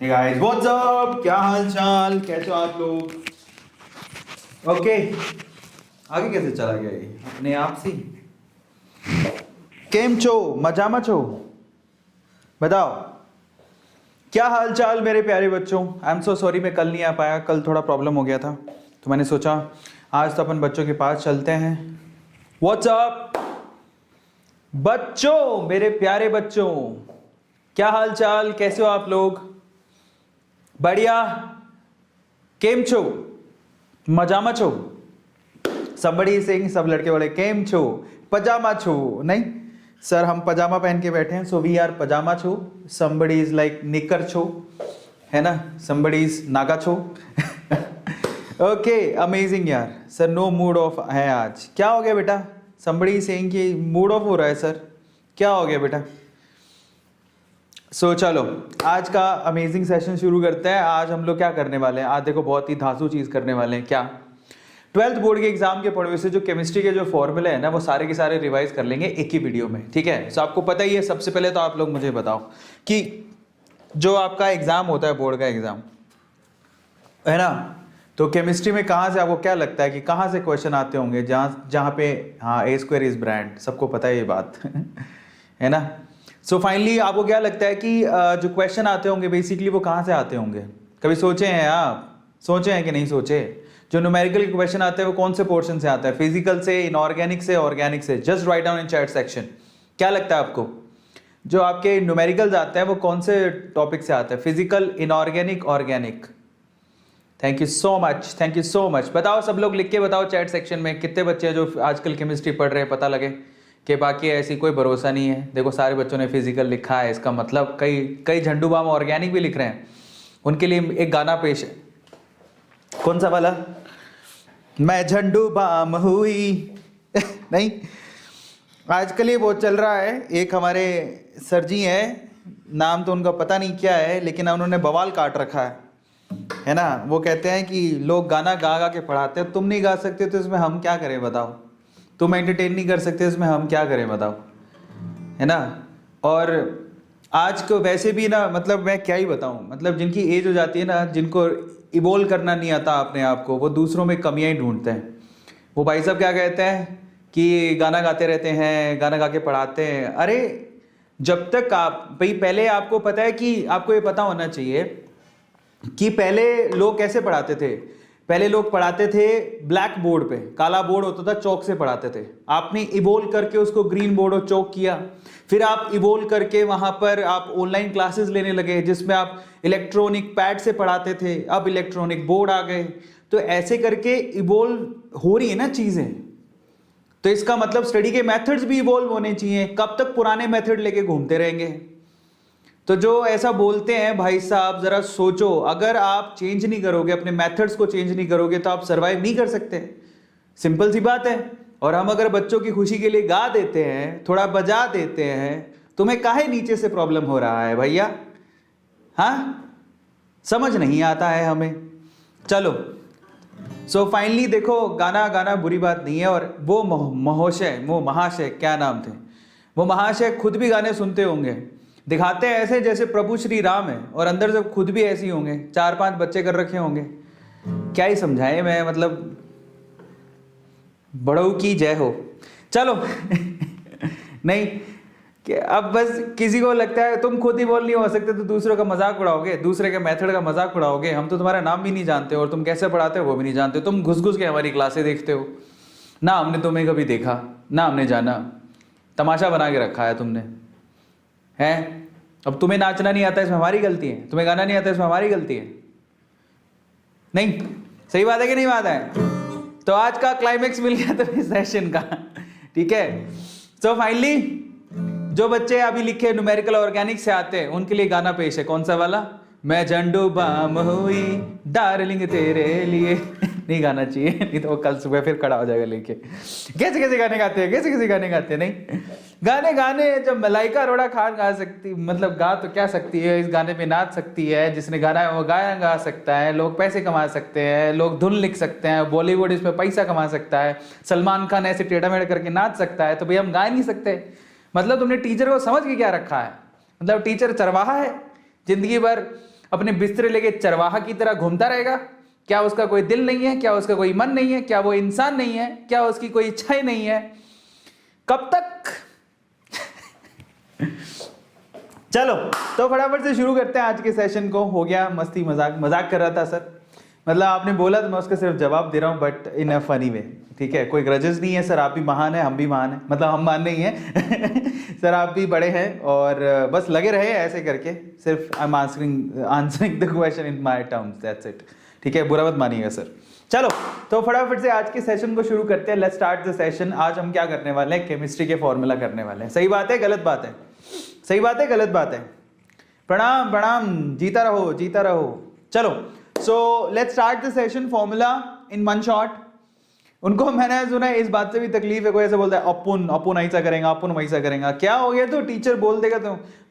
Hey guys, what's up? क्या हाल चाल, कैसे हो आप लोग? ओके, आगे कैसे चला गया ये अपने आप से? केम छो, मजामा छो? बताओ क्या हाल चाल मेरे प्यारे बच्चों। आई एम सो सॉरी, मैं कल नहीं आ पाया, कल थोड़ा प्रॉब्लम हो गया था, तो मैंने सोचा आज तो अपन बच्चों के पास चलते हैं। व्हाट्स अप बच्चों, मेरे प्यारे बच्चों, क्या हाल चाल, कैसे हो आप लोग? बढ़िया, केम छो, मजामा छो? सबड़ी सिंह, सब लड़के बोले केम छो, पजामा छो? नहीं सर, हम पजामा पहन के बैठे हैं, सो वी आर पजामा छो। somebody इज लाइक निकर छो, है ना? somebody इज नागा छो। ओके, अमेजिंग यार। सर नो मूड ऑफ है आज, क्या हो गया बेटा? somebody सेइंग कि मूड ऑफ हो रहा है सर, क्या हो गया बेटा? सो चलो आज का अमेजिंग सेशन शुरू करते हैं। आज हम लोग क्या करने वाले हैं? आज देखो बहुत ही धांसू चीज करने वाले हैं। क्या? 12th बोर्ड के एग्जाम के पढ़े से जो केमिस्ट्री के जो फॉर्मूले हैं ना, वो सारे के सारे रिवाइज कर लेंगे एक ही वीडियो में, ठीक है? सो आपको पता ही है। सबसे पहले तो आप लोग मुझे बताओ कि जो आपका एग्जाम होता है, बोर्ड का एग्जाम है ना, तो केमिस्ट्री में कहाँ से आपको क्या लगता है कि कहाँ से क्वेश्चन आते होंगे? जहाँ पे, हाँ, ए स्क्वायर इज ब्रांड, सबको पता है ये बात। है ना? सो फाइनली आपको क्या लगता है कि जो क्वेश्चन आते होंगे बेसिकली वो कहाँ से आते होंगे? कभी सोचे हैं आप? सोचे हैं कि नहीं सोचे? जो न्यूमेरिकल क्वेश्चन आते हैं वो कौन से पोर्शन से आता है? फिजिकल से, इनऑर्गेनिक से, ऑर्गेनिक से? Just write down in chat section. क्या लगता है आपको जो आपके न्यूमेरिकल्स आते हैं वो कौन से टॉपिक से आते हैं? Physical, inorganic, organic? Thank you so much, thank you so much. बताओ सब लोग, लिख के बताओ चैट सेक्शन में कितने बच्चे हैं जो आजकल केमिस्ट्री पढ़ रहे हैं, पता लगे कि बाकी ऐसी कोई भरोसा नहीं है। देखो सारे बच्चों ने फिजिकल लिखा है, इसका मतलब कई झंडू बाम ऑर्गेनिक भी लिख रहे हैं। उनके लिए एक गाना पेश है, कौन सा वाला? मैं झंडू बाम हुई। नहीं, आजकल ये बहुत चल रहा है। एक हमारे सर जी हैं, नाम तो उनका पता नहीं क्या है, लेकिन उन्होंने बवाल काट रखा है ना? वो कहते हैं कि लोग गाना गा गा के पढ़ाते हैं, तुम नहीं गा सकते तो इसमें हम क्या करें बताओ? तुम एंटरटेन नहीं कर सकते, इसमें हम क्या करें बताओ? है ना? और आज को वैसे भी ना, मतलब मैं क्या ही बताऊं, मतलब जिनकी एज हो जाती है ना, जिनको इवोल्व करना नहीं आता अपने आप को, वो दूसरों में कमियां ही ढूंढते हैं। वो भाई साहब क्या कहते हैं कि गाना गाते रहते हैं, गाना गा के पढ़ाते हैं। अरे जब तक आप भाई, पहले आपको पता है कि आपको ये पता होना चाहिए कि पहले लोग कैसे पढ़ाते थे। पहले लोग पढ़ाते थे ब्लैक बोर्ड पे, काला बोर्ड होता था, चौक से पढ़ाते थे। आपने इवोल्व करके उसको ग्रीन बोर्ड और चौक किया, फिर आप इवोल्व करके वहां पर आप ऑनलाइन क्लासेस लेने लगे जिसमें आप इलेक्ट्रॉनिक पैड से पढ़ाते थे, अब इलेक्ट्रॉनिक बोर्ड आ गए। तो ऐसे करके इवोल्व हो रही है ना चीजें। तो इसका मतलब स्टडी के मेथड्स भी इवोल्व होने चाहिए। कब तक पुराने मेथड लेके घूमते रहेंगे? तो जो ऐसा बोलते हैं भाई साहब, जरा सोचो, अगर आप चेंज नहीं करोगे, अपने मेथड्स को चेंज नहीं करोगे, तो आप सरवाइव नहीं कर सकते। सिंपल सी बात है। और हम अगर बच्चों की खुशी के लिए गा देते हैं, थोड़ा बजा देते हैं, तुम्हें काहे नीचे से प्रॉब्लम हो रहा है भैया? हाँ, समझ नहीं आता है हमें। चलो, सो फाइनली देखो, गाना गाना बुरी बात नहीं है। और वो महाशय क्या नाम थे, वो महाशय खुद भी गाने सुनते होंगे, दिखाते हैं ऐसे जैसे प्रभु श्री राम है, और अंदर से खुद भी ऐसे ही होंगे, 4-5 बच्चे कर रखे होंगे। क्या ही समझाए मैं, मतलब बड़ों की जय हो। चलो। नहीं कि अब बस किसी को लगता है तुम खुद ही बोल नहीं हो सकते तो दूसरों का मजाक उड़ाओगे, दूसरे के मेथड का मजाक उड़ाओगे। हम तो तुम्हारा नाम भी नहीं जानते और तुम कैसे पढ़ाते हो वो भी नहीं जानते। तुम घुस घुस के हमारी क्लासें देखते हो ना, हमने तुम्हें कभी देखा ना, हमने जाना, तमाशा बना के रखा है तुमने, है? अब तुम्हें नाचना नहीं आता इसमें हमारी गलती है, तुम्हें गाना नहीं आता इसमें हमारी गलती है। नहीं, सही बात है कि नहीं बात है? तो आज का क्लाइमेक्स मिल गया तुम्हें सेशन का, ठीक है? सो फाइनली जो बच्चे अभी लिखे न्यूमेरिकल ऑर्गेनिक से आते हैं उनके लिए गाना पेश है, कौन सा वाला? मैं झंडू बाम हुई डार्लिंग तेरे लिए। नहीं गाना चाहिए, नहीं तो वो कल सुबह फिर खड़ा हो जाएगा लेके। कैसे कैसे गाने गाते हैं, कैसे कैसे गाने गाते हैं। नहीं, गाने जब मलाइका अरोड़ा खान गा सकती, मतलब गा तो क्या सकती है, इस गाने पे नाच सकती है। जिसने गाना है वो गाना गा सकता है, लोग पैसे कमा सकते हैं, लोग धुन लिख सकते हैं, बॉलीवुड इस पर पैसा कमा सकता है, सलमान खान ऐसे टेढ़ा मेढ़ा करके नाच सकता है, तो भैया हम गा नहीं सकते? मतलब तुमने टीचर को समझ के क्या रखा है? मतलब टीचर चरवाहा है जिंदगी भर अपने बिस्तरे लेके चरवाहा की तरह घूमता रहेगा? क्या उसका कोई दिल नहीं है? क्या उसका कोई मन नहीं है? क्या वो इंसान नहीं है? क्या उसकी कोई इच्छाएं नहीं है? कब तक? चलो तो फटाफट से शुरू करते हैं आज के सेशन को। हो गया मस्ती मजाक, मजाक कर रहा था सर, मतलब आपने बोला तो मैं उसका सिर्फ जवाब दे रहा हूँ, but in a funny way, ठीक है? कोई ग्रजेस नहीं है सर, आप भी महान है, हम भी महान है, मतलब हम महान नहीं है सर आप भी बड़े हैं, और बस लगे रहे ऐसे करके, सिर्फ I am answering the question in my terms, that's it, ठीक है? बुरा मत मानिएगा सर। चलो तो फटाफट से आज के सेशन को शुरू करते हैं। Let's start the session. आज हम क्या करने वाले हैं? केमिस्ट्री के फॉर्मूला करने वाले हैं। सही बात है गलत बात है? सही बात है गलत बात है? प्रणाम प्रणाम, जीता रहो जीता रहो। चलो so let's start the session. Formula in one shot. उनको मैंने सुना है इस बात से भी तकलीफ है, कोई ऐसे बोलता है अपुन अपुन ऐसा करेगा, अपुन वैसा करेगा। क्या हो गया? तो टीचर बोल देगा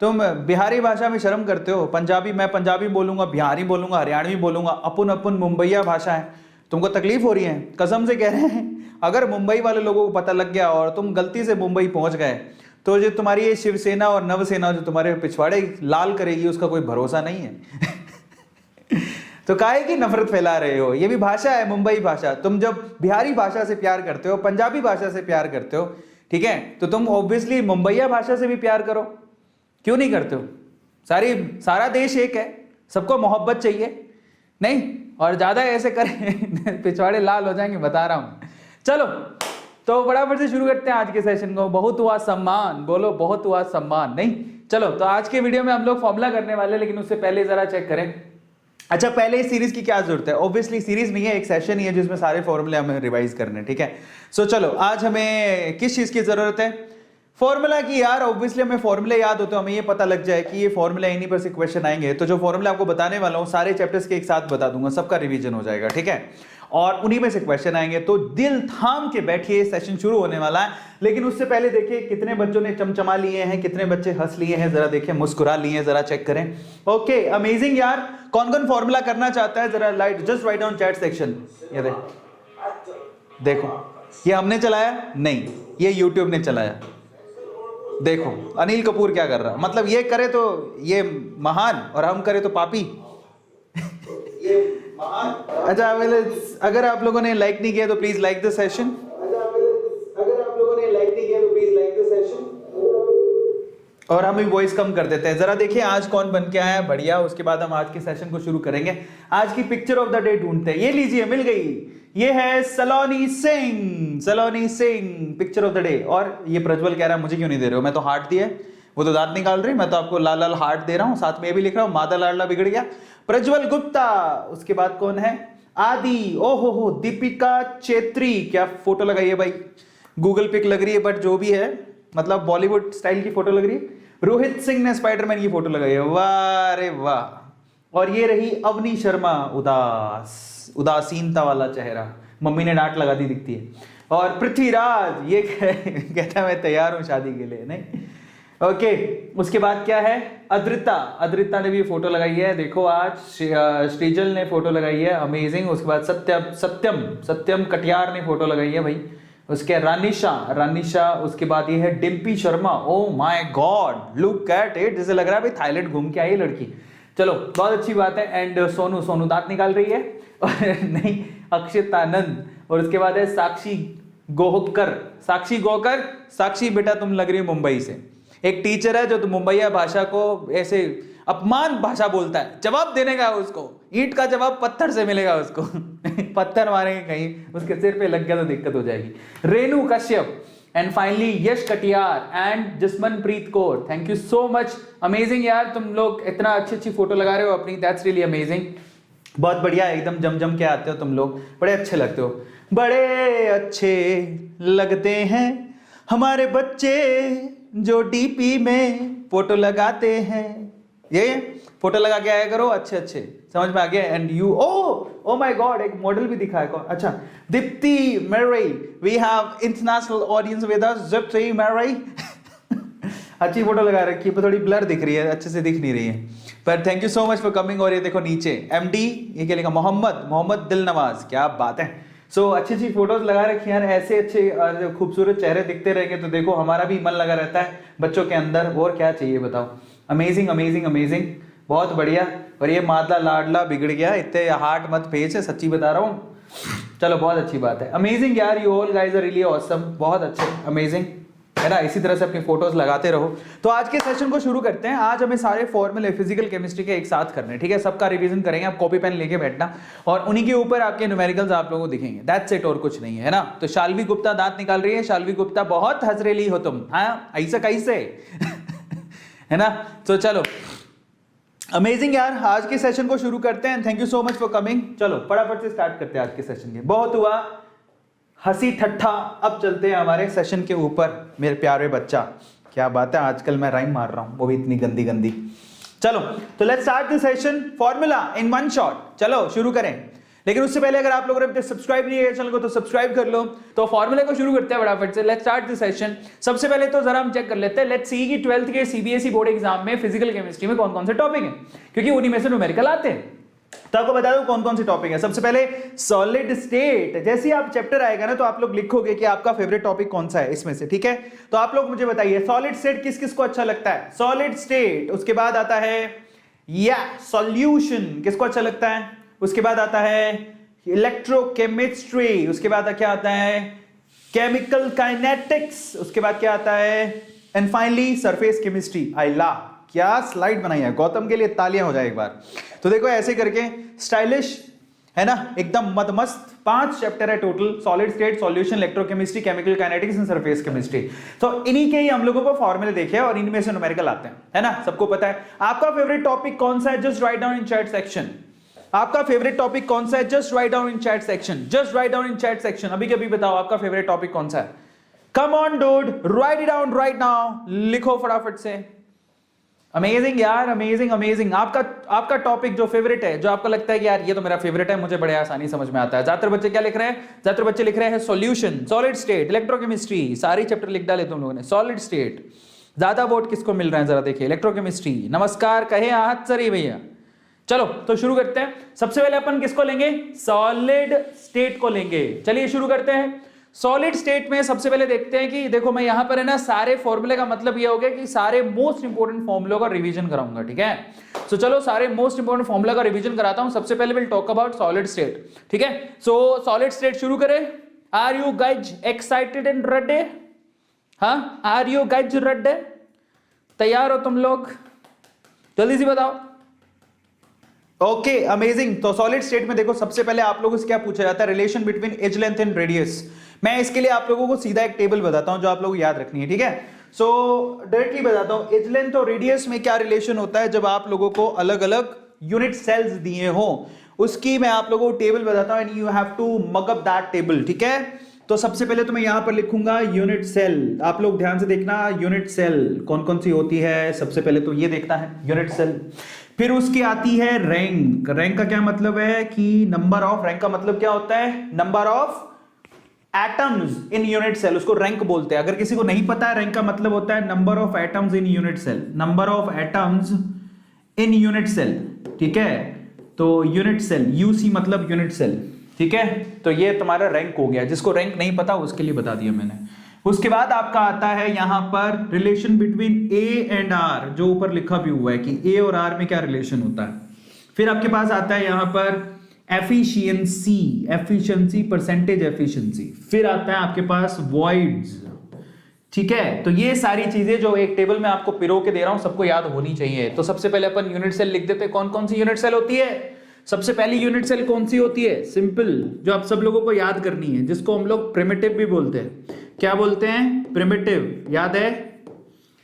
तुम बिहारी भाषा में शर्म करते हो। पंजाबी, मैं पंजाबी बोलूंगा, बिहारी बोलूंगा, हरियाणवी बोलूंगा, अपुन अपुन मुंबईया भाषा है। तुमको तकलीफ हो रही है? कसम से कह रहे हैं, अगर मुंबई वाले लोगों को पता लग गया और तुम गलती से मुंबई पहुंच गए तो जो तुम्हारी ये शिवसेना और नवसेना जो तुम्हारे पिछवाड़े लाल करेगी उसका कोई भरोसा नहीं है तो काहे की नफरत फैला रहे हो? ये भी भाषा है, मुंबई भाषा। तुम जब बिहारी भाषा से प्यार करते हो, पंजाबी भाषा से प्यार करते हो, ठीक है, तो तुम ऑब्वियसली मुंबईया भाषा से भी प्यार करो। क्यों नहीं करते हो? सारा देश एक है, सबको मोहब्बत चाहिए नहीं? और ज्यादा ऐसे करें पिछवाड़े लाल हो जाएंगे, बता रहा हूं। चलो तो फटाफट से शुरू करते हैं आज के सेशन को। बहुत हुआ सम्मान, बोलो बहुत हुआ सम्मान। नहीं, चलो तो आज के वीडियो में हम लोग फॉर्मूला करने वाले हैं, लेकिन उससे पहले जरा चेक करें। अच्छा, पहले इस सीरीज की क्या जरूरत है? ऑब्वियसली सीरीज नहीं है, एक सेशन ही है जिसमें सारे फॉर्मूले हमें रिवाइज करने, ठीक है? सो चलो आज हमें किस चीज की जरूरत है? फॉर्मूला की यार। ऑब्वियसली हमें फॉर्मूले याद होते, हमें ये पता लग जाए कि ये फॉर्मूला इन्हीं पर से क्वेश्चन आएंगे। तो जो फॉर्मूला आपको बताने वाला हूँ सारे चैप्टर्स के एक साथ बता दूंगा, सबका रिवीजन हो जाएगा, ठीक है? और उन्हीं में से क्वेश्चन आएंगे, तो दिल थाम के बैठिए, सेशन शुरू होने वाला है। लेकिन उससे पहले देखिए कितने बच्चों ने चमचमा लिए हैं, कितने बच्चे हंस लिए हैं, जरा देखिए, मुस्कुरा लिए हैं, जरा चेक करें। ओके, अमेजिंग यार। कौन कौन फॉर्मूला करना चाहता है? जरा just write down chat section. ये देखो, ये हमने चलाया नहीं, ये यूट्यूब ने चलाया। देखो अनिल कपूर क्या कर रहा है, मतलब ये करे तो ये महान और हम करे तो पापी ये महान। अच्छा, अगर आप लोगों ने लाइक नहीं किया तो प्लीज लाइक द सेशन। अगर आप लोगों ने लाइक नहीं किया तो प्लीज लाइक द सेशन। और हम वॉइस कम कर देते हैं। जरा देखिए आज कौन बन के आया है, बढ़िया। उसके बाद हम आज के सेशन को शुरू करेंगे। आज की पिक्चर ऑफ द डे ढूंढते हैं। ये लीजिए, मिल गई। ये है Saloni Singh. Saloni Singh picture of the day. और ये प्रज्वल कह रहा है मुझे क्यों नहीं दे रहे हो? मैं तो हार्ट दिया, वो तो दांत निकाल रही, मैं तो आपको लाल लाल हार्ट दे रहा हूं, साथ में ये भी लिख रहा हूं मादा लाडला बिगड़ गया। प्रज्वल गुप्ता। उसके बाद कौन है? आदि। ओहो, दीपिका चेत्री। क्या फोटो लगाई है भाई, गूगल पिक लग रही है, बट जो भी है, मतलब बॉलीवुड स्टाइल की फोटो लग रही है। रोहित सिंह ने स्पाइडरमैन की फोटो लगाई है, वाह रे वाह। और ये रही अवनी शर्मा, उदासीनता वाला चेहरा, मम्मी ने डांट लगा दी दिखती है। और पृथ्वीराज, ये कहता है मैं तैयार हूं शादी के लिए। नहीं, ओके। उसके बाद क्या है? अद्रिता ने भी फोटो लगाई है, देखो आज श्रीजल ने फोटो लगाई है, अमेजिंग। उसके बाद सत्यम कटियार ने फोटो लगाई है भाई। उसके रानिशा। उसके बाद ये है डिम्पी शर्मा। ओ my God, look at it, जैसे लग रहा है भाई थाईलैंड घूम के आई लड़की। चलो बहुत अच्छी बात है। एंड सोनू दांत निकाल रही है और नहीं, अक्षतानंद। और उसके बाद है साक्षी गोहकर। साक्षी बेटा तुम लग रही हो मुंबई से। एक टीचर है जो तो मुंबईया भाषा को ऐसे अपमान भाषा बोलता है, जवाब देने का उसको ईंट का जवाब पत्थर से मिलेगा उसको पत्थर मारेंगे कहीं, उसके सिर पे लग गया तो दिक्कत हो जाएगी। Renu Kashyap. And finally Yash Katiyar and Jasmanpreet Kaur. Thank you so much, amazing यार। तुम लोग इतना अच्छी फोटो लगा रहे हो अपनी, दैट्स रियली अमेजिंग। बहुत बढ़िया, एकदम जम के आते हो तुम लोग, बड़े अच्छे लगते हो, बड़े अच्छे लगते हैं हमारे बच्चे जो डीपी में फोटो लगाते हैं। ये फोटो लगा के आया करो, अच्छे समझ में आ गया। And you oh my god, एक मॉडल भी दिखा है कौन? अच्छा, दीप्ति मेरी। We have international audience with us, Deepti मेरी अच्छी फोटो लगा रखी है, पर थोड़ी ब्लर दिख रही है, अच्छे से दिख नहीं रही है, पर thank you so much for coming. और ये देखो नीचे एमडी, ये क्या लिखा? मोहम्मद दिल नवाज। क्या बात है। सो अच्छी फोटोज लगा रखी यार, ऐसे अच्छे और खूबसूरत चेहरे दिखते रहेंगे तो देखो हमारा भी मन लगा रहता है बच्चों के अंदर। और क्या चाहिए बताओ? अमेजिंग। बहुत बढ़िया। और ये मादला लाडला बिगड़ गया, इतने हार्ट मत भेज, सच्ची बता रहा हूँ। चलो बहुत अच्छी बात है, अमेजिंग यार, you all guys are really awesome, बहुत अच्छे, अमेजिंग, है ना। इसी तरह से अपनी फोटोज लगाते रहो। तो आज के सेशन को शुरू करते हैं। आज हमें सारे फॉर्मूले फिजिकल केमिस्ट्री के एक साथ करने हैं, ठीक है। सबका रिवीजन करेंगे, आप कॉपी पेन लेके बैठना और उन्हीं के ऊपर आपके न्यूमेरिकल्स आप लोगों को दिखेंगे, दैट्स इट, और कुछ नहीं है ना। तो शाल्वी गुप्ता दांत निकाल रही है, शाल्वी गुप्ता बहुत हंस रही हो तुम, हाँ ऐसा कैसे है ना। तो चलो अमेजिंग यार, आज के सेशन को शुरू करते हैं। Thank you so much for coming. चलो फटाफट से स्टार्ट करते हैं आज के सेशन के। बहुत हुआ हंसी ठट्ठा, अब चलते हैं हमारे सेशन के ऊपर। मेरे प्यारे बच्चा, क्या बात है, आजकल मैं राइम मार रहा हूं, वो भी इतनी गंदी गंदी। चलो तो let's start the session, formula in one shot. चलो शुरू करें, लेकिन उससे पहले अगर आप लोगों ने सब्सक्राइब नहीं किया चैनल को तो सब्सक्राइब कर लो। तो फॉर्मूले को शुरू करते हैं फटाफट से, लेट्स स्टार्ट द सेशन। सबसे पहले तो जरा हम चेक कर लेते हैं, लेट्स सी कि 12th के सीबीएसई बोर्ड एग्जाम में फिजिकल केमिस्ट्री में कौन कौन से टॉपिक हैं, क्योंकि उन्हीं में से न्यूमेरिकल आते हैं। तो आपको बता दो कौन कौन से टॉपिक है। सबसे पहले सॉलिड स्टेट। जैसे ही आप चैप्टर आएगा ना तो आप लोग लिखोगे कि आपका फेवरेट टॉपिक कौन सा है इसमें से, ठीक है। तो आप लोग मुझे बताइए सॉलिड स्टेट किस किस को अच्छा लगता है, सॉलिड स्टेट। उसके बाद आता है या सॉल्यूशन, किसको अच्छा लगता है। उसके बाद आता है इलेक्ट्रोकेमिस्ट्री, उसके बाद क्या आता है केमिकल काइनेटिक्स, उसके बाद क्या आता है एंड फाइनली सरफेस केमिस्ट्री। आइला क्या स्लाइड बनाई है, गौतम के लिए तालियां हो जाए एक बार। तो देखो ऐसे करके स्टाइलिश है ना, एकदम मदमस्त। 5 चैप्टर है total, solid state, solution, electrochemistry, chemical kinetics and surface chemistry. तो इन्हीं के ही हम लोगों को फॉर्मूले देखे और इनमें से न्यूमेरिकल आते हैं, है ना, सबको पता है। आपका फेवरेट टॉपिक कौन सा है, just write down in chat section. आपका फेवरेट टॉपिक कौन सा है, just write down in chat section, just write down in chat section. अभी के अभी बताओ आपका फेवरेट टॉपिक कौन सा है। कम on dude, right it down right now, लिखो फटाफट से। अमेजिंग यार, अमेजिंग अमेजिंग। आपका टॉपिक जो फेवरेट है, जो आपको लगता है कि यार ये तो मेरा फेवरेट है, मुझे बड़े आसानी समझ में आता है। ज्यादातर बच्चे क्या लिख रहे हैं, ज्यादातर बच्चे लिख रहे हैं सॉल्यूशन, सॉलिड स्टेट, इलेक्ट्रोकेमिस्ट्री, सारी चैप्टर लिख डाले तुम लोगों ने। सॉलिड स्टेट ज्यादा वोट किसको मिल रहे हैं जरा देखिए, इलेक्ट्रोकेमिस्ट्री। नमस्कार कहे आहत सरी भैया। चलो तो शुरू करते हैं। सबसे पहले अपन किसको लेंगे, सॉलिड स्टेट को लेंगे। चलिए शुरू करते हैं। सॉलिड स्टेट में सबसे पहले देखते हैं कि देखो मैं यहां पर है ना, सारे फॉर्मूले का मतलब यह हो गया कि सारे मोस्ट इंपोर्टेंट फॉर्मूलों का रिवीजन कराऊंगा, ठीक है। सो चलो सारे मोस्ट इंपोर्टेंट फॉर्मूला का रिवीजन कराता हूं। सबसे पहले will talk about solid state, ठीक है। सो सॉलिड स्टेट शुरू करें। Are you guys excited and ready, हाँ आर यू गाइज रेडी, तैयार हो तुम लोग, जल्दी से बताओ। Okay amazing. तो सॉलिड स्टेट में देखो सबसे पहले आप लोगों से क्या पूछा जाता है, relation between edge length and radius. मैं इसके लिए आप लोगों को सीधा एक टेबल बताता हूं जो आप लोगों को याद रखनी है, ठीक है। सो डायरेक्टली बताता हूं, एज लेंथ और रेडियस में क्या रिलेशन होता है जब आप लोगों को अलग अलग यूनिट सेल्स दिए हो, उसकी मैं आप लोगों को टेबल बताता हूं and you have to mug up that table, ठीक है। तो सबसे पहले तो मैं यहां पर लिखूंगा यूनिट सेल। आप लोग ध्यान से देखना, यूनिट सेल कौन कौन सी होती है। सबसे पहले तो ये देखता है यूनिट सेल, फिर उसकी आती है रैंक। रैंक का क्या मतलब है कि नंबर ऑफ, रैंक का मतलब क्या होता है, number of atoms in unit cell, उसको रैंक बोलते हैं। अगर किसी को नहीं पता है, रैंक का मतलब होता है number of atoms in unit cell, number of atoms in unit cell, ठीक है। तो यूनिट सेल, यूसी मतलब यूनिट सेल, ठीक है। तो ये तुम्हारा रैंक हो गया, जिसको रैंक नहीं पता उसके लिए बता दिया मैंने। उसके बाद आपका आता है यहां पर relation between a and r, जो ऊपर लिखा भी हुआ है कि ए और आर में क्या रिलेशन होता है। फिर आपके पास आता है यहां पर एफिशिएंसी, एफिशिएंसी, परसेंटेज एफिशिएंसी। फिर आता है आपके पास वॉइड्स, ठीक है। तो ये सारी चीजें जो एक टेबल में आपको पिरो के दे रहा हूं सबको याद होनी चाहिए। तो सबसे पहले अपन यूनिट सेल लिख देते हैं। कौन कौन सी यूनिट सेल होती है, सबसे पहली यूनिट सेल कौन सी होती है, सिंपल, जो आप सब लोगों को याद करनी है, जिसको हम लोग प्रिमिटिव भी बोलते हैं। क्या बोलते हैं, प्रिमिटिव, याद है,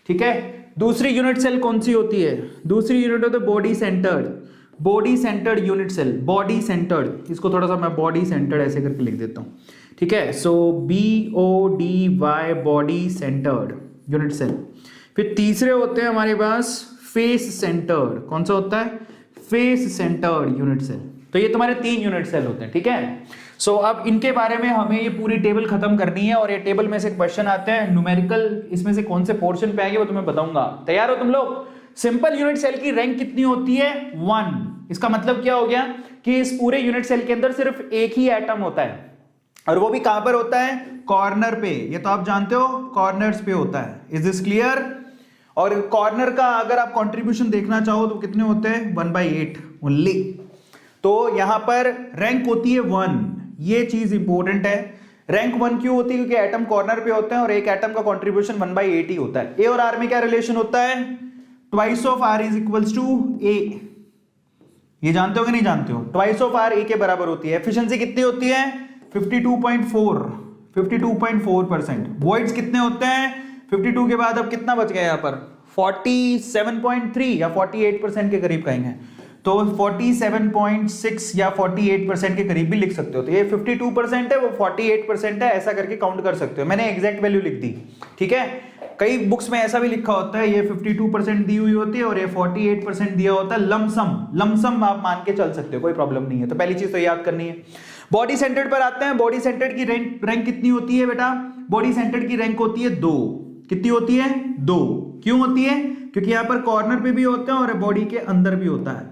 ठीक है। दूसरी यूनिट सेल कौन सी होती है, दूसरी यूनिट होती है body centred, body centred unit cell, body centred. इसको थोड़ा सा मैं बॉडी सेंटर्ड ऐसे करके लिख देता हूं, ठीक है। So BODY, body centred unit cell. फिर तीसरे होते हैं हमारे पास फेस सेंटर्ड। कौन सा होता है, फेस सेंटर्ड यूनिट सेल। तो ये तुम्हारे 3 यूनिट सेल होते हैं, ठीक है। सो अब इनके बारे में हमें ये पूरी टेबल खत्म करनी है और ये टेबल में से क्वेश्चन आते हैं न्यूमेरिकल, इसमें से कौन से पोर्शन पे आएंगे वो तुम्हें बताऊंगा। तैयार हो तुम लोग। सिंपल यूनिट सेल की रैंक कितनी होती है, 1। इसका मतलब क्या हो गया कि इस पूरे यूनिट सेल के अंदर सिर्फ एक ही एटम होता है, और वो भी कहां पर होता है, कॉर्नर पे। ये तो आप जानते हो, कॉर्नर्स पे होता है। Is this clear. और कॉर्नर का अगर आप कंट्रीब्यूशन देखना चाहो तो कितने होते हैं 1/8 ओनली। तो यहां पर रैंक होती है 1, ये चीज इंपॉर्टेंट है। रैंक 1 क्यों होती है? क्योंकि एटम कॉर्नर पे होते हैं और एक एटम का कंट्रीब्यूशन 1/8 ही होता है। ए और आर में क्या रिलेशन होता है? Twice of are is equals to A. ये जानते हो कि नहीं जानते हो? ट्वाइस ऑफ आर ए के बराबर होती है। एफिशिएंसी कितनी होती है? 52.4%। वॉइड्स कितने होते हैं? 52 के बाद अब कितना बच गया यहाँ पर? 47.3 या 48% के करीब कहेंगे, तो 47.6 या 48% के करीब भी लिख सकते हो। तो ये 52% है, वो 48% है, ऐसा करके काउंट कर सकते हो। मैंने एग्जैक्ट वैल्यू लिख दी, ठीक है। कई बुक्स में ऐसा भी लिखा होता है, ये 52% दी हुई होती है और ये 48% दिया होता है। लमसम आप मान के चल सकते हो, कोई प्रॉब्लम नहीं है। तो पहली चीज तो याद करनी है। बॉडी सेंटर्ड पर आते हैं। बॉडी सेंटर्ड की रैंक कितनी होती है बेटा? बॉडी सेंटर्ड की रैंक होती है 2। कितनी होती है? 2। क्यों होती है? क्योंकि यहां पर कॉर्नर पे भी होता है और बॉडी के अंदर भी होता है,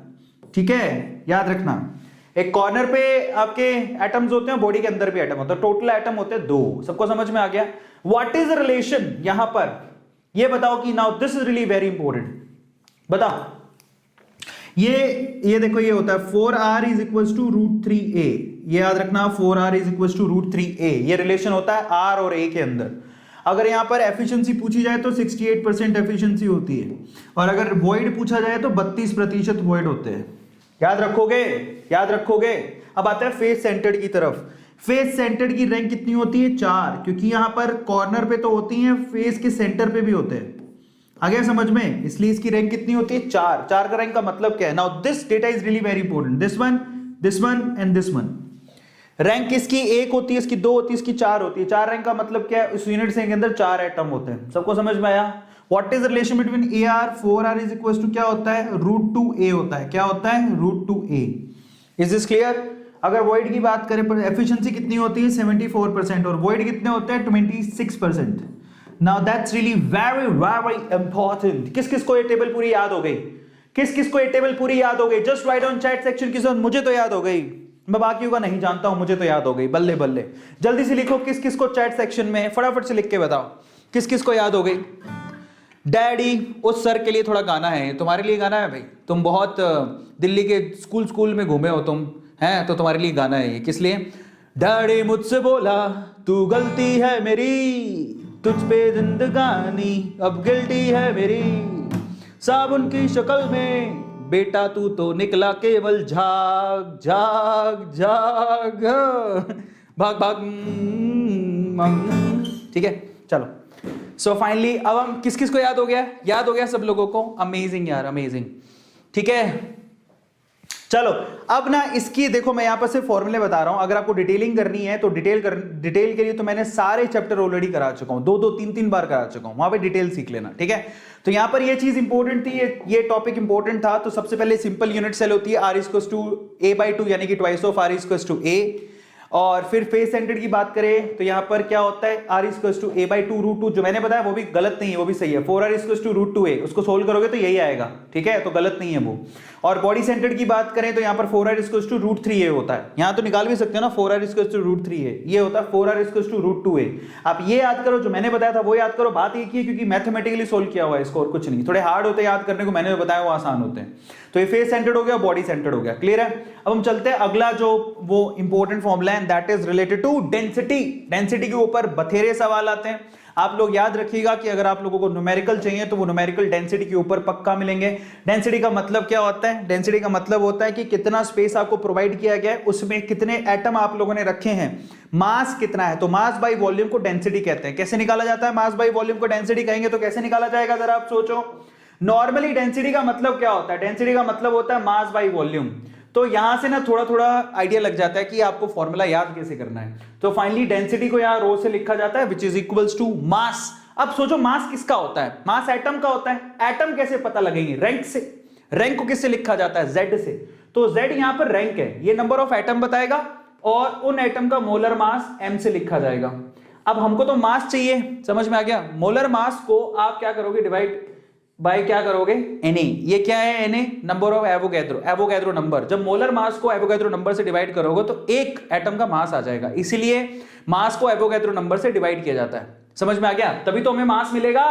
ठीक है, याद रखना। एक कॉर्नर पे आपके एटम्स होते हैं, बॉडी के अंदर भी एटम होता है, टोटल एटम होते हैं 2। सबको समझ में आ गया? व्हाट इज द रिलेशन यहां पर? ये बताओ कि now this is really very important. बताओ, ये देखो, ये होता है 4r is equals to √3a। ये याद रखना, 4r is equals to √3a। ये रिलेशन होता है r और a के अंदर। अगर यहां पर एफिशिएंसी पूछी जाए तो 68% एफिशिएंसी होती है, और अगर वॉइड पूछा जाए तो 32% वॉइड होते हैं। याद रखोगे? याद रखोगे। अब आता है फेस सेंटर्ड की तरफ। फेस सेंटर्ड की रैंक कितनी होती है? 4, क्योंकि यहां पर कॉर्नर पे तो होती है, फेस के सेंटर पे भी होते हैं। आ गया समझ में? इसलिए इसकी रैंक कितनी होती है? 4। 4 का रैंक का मतलब क्या है? Now this data is really very important. This one and this one. Rank किसकी 1 होती है, इसकी 2 होती है, इसकी 4 होती है। 4 रैंक का मतलब क्या है? इस यूनिट के अंदर 4 एटम होते हैं। सबको समझ में आया? What is the relation between a r? 4r is equal to क्या होता है? √2a होता है। क्या होता है? √2a। Is this clear? अगर वॉइड की बात करें, पर एफिशिएंसी कितनी होती है? 74%, और वॉइड कितने होते हैं? 26%। Now that's really very very important. किस किस को ये टेबल पूरी याद हो गई? किस किस को ये टेबल पूरी याद हो गई? Just right on chat section की जोन। मुझे तो याद हो गई, मैं बाकियों का नहीं जानता हूं, मुझे तो याद हो गई। बल्ले बल्ले, जल्दी से लिखो किस किस को चैट सेक्शन में, फटाफट से लिख के बताओ किस किस को याद हो गई। डैडी, उस सर के लिए थोड़ा गाना है, तुम्हारे लिए गाना है भाई। तुम बहुत दिल्ली के स्कूल में घूमे हो तुम, हैं, तो तुम्हारे लिए गाना है ये। किस लिए? डैडी मुझसे बोला तू गलती है मेरी, तुझ पे जिंदगानी अब गिल्टी है मेरी, साबुन की शक्ल में बेटा तू तो निकला केवल झाग झाग झाग, भाग भाग। ठीक है, चलो। सो फाइनली अब हम किस किस को याद हो गया? याद हो गया सब लोगों को? अमेजिंग यार, अमेजिंग। ठीक है, चलो। अब ना इसकी देखो, मैं यहां पर सिर्फ फॉर्मूले बता रहा हूं। अगर आपको डिटेलिंग करनी है तो डिटेल के लिए तो मैंने सारे चैप्टर ऑलरेडी करा चुका हूं, 2-3 बार करा चुका हूं, वहां पे डिटेल सीख लेना। ठीक है, तो यहां पर ये चीज इंपॉर्टेंट थी, ये टॉपिक इंपॉर्टेंट था। तो सबसे पहले सिंपल यूनिट सेल होती है, r इक्वल्स टू a/2, यानी कि twice of r equals to a। और फिर फेस सेंटर्ड की बात करें तो यहां पर क्या होता है? r equals to a/2 √2। जो मैंने बताया वो भी गलत नहीं है, वो भी सही है। 4r इक्वल्स टू √2a, उसको सोल्व करोगे तो यही आएगा। ठीक है, तो गलत नहीं है वो। और बॉडी सेंटर्ड की बात करें तो यहां पर 4r इक्वल्स टू √3a होता है। यहां तो निकाल भी सकते हो ना, 4r इक्वल्स टू √3a, ये होता है 4r इक्वल्स टू √2a। आप ये याद करो, जो मैंने बताया था वो याद करो। बात एक ही है, क्योंकि मैथमेटिकली सोल्व किया हुआ है इसको, और कुछ नहीं। थोड़े हार्ड होते हैं याद करने को, मैंने बताया वो आसान होते हैं। तो ये फेस सेंटर्ड हो गया, बॉडी सेंटर्ड हो गया। क्लियर है? अब हम चलते हैं अगला जो वो इंपॉर्टेंट फॉर्मूला है, that is related to density. Density के ऊपर बथेरे सवाल आते हैं। आप लोग याद रखिएगा कि अगर आप लोगों को न्यूमेरिकल चाहिए तो वो न्यूमेरिकल डेंसिटी के ऊपर पक्का मिलेंगे। डेंसिटी का मतलब क्या होता है? डेंसिटी का मतलब होता है कि कितना स्पेस आपको प्रोवाइड किया गया है, उसमें कितने एटम आप लोगों ने रखे हैं, मास कितना है। तो मास बाई वॉल्यूम को डेंसिटी कहते हैं। कैसे निकाला जाता है मास बाई वॉल्यूम को? डेंसिटी कहेंगे तो कैसे निकाला जाएगा, जरा आप सोचो। नॉर्मली डेंसिटी का मतलब क्या होता है? डेंसिटी का मतलब होता है मास बाई वॉल्यूम। तो यहां से ना थोड़ा थोड़ा आइडिया लग जाता है कि आपको फॉर्मूला याद कैसे करना है। तो फाइनली डेंसिटी को यहां रो से लिखा जाता है, which is equals to mass. अब सोचो मास किसका होता है? मास एटम का होता है। एटम कैसे पता लगेंगे? रैंक से। रैंक को किससे लिखा जाता है? Z से। तो Z यहां पर रैंक है, ये नंबर ऑफ एटम बताएगा, और उन एटम का मोलर मास m से लिखा जाएगा। अब हमको तो मास चाहिए, समझ में आ गया? मोलर मास को आप क्या करोगे? डिवाइड बाय क्या करोगे? Na। ये क्या है? Na number of Avogadro, Avogadro number. जब मोलर मास को एवोगैड्रो नंबर से डिवाइड करोगे तो एक एटम का मास आ जाएगा, इसीलिए मास को एवोगैड्रो नंबर से डिवाइड किया जाता है। समझ में आ गया? तभी तो हमें मास मिलेगा।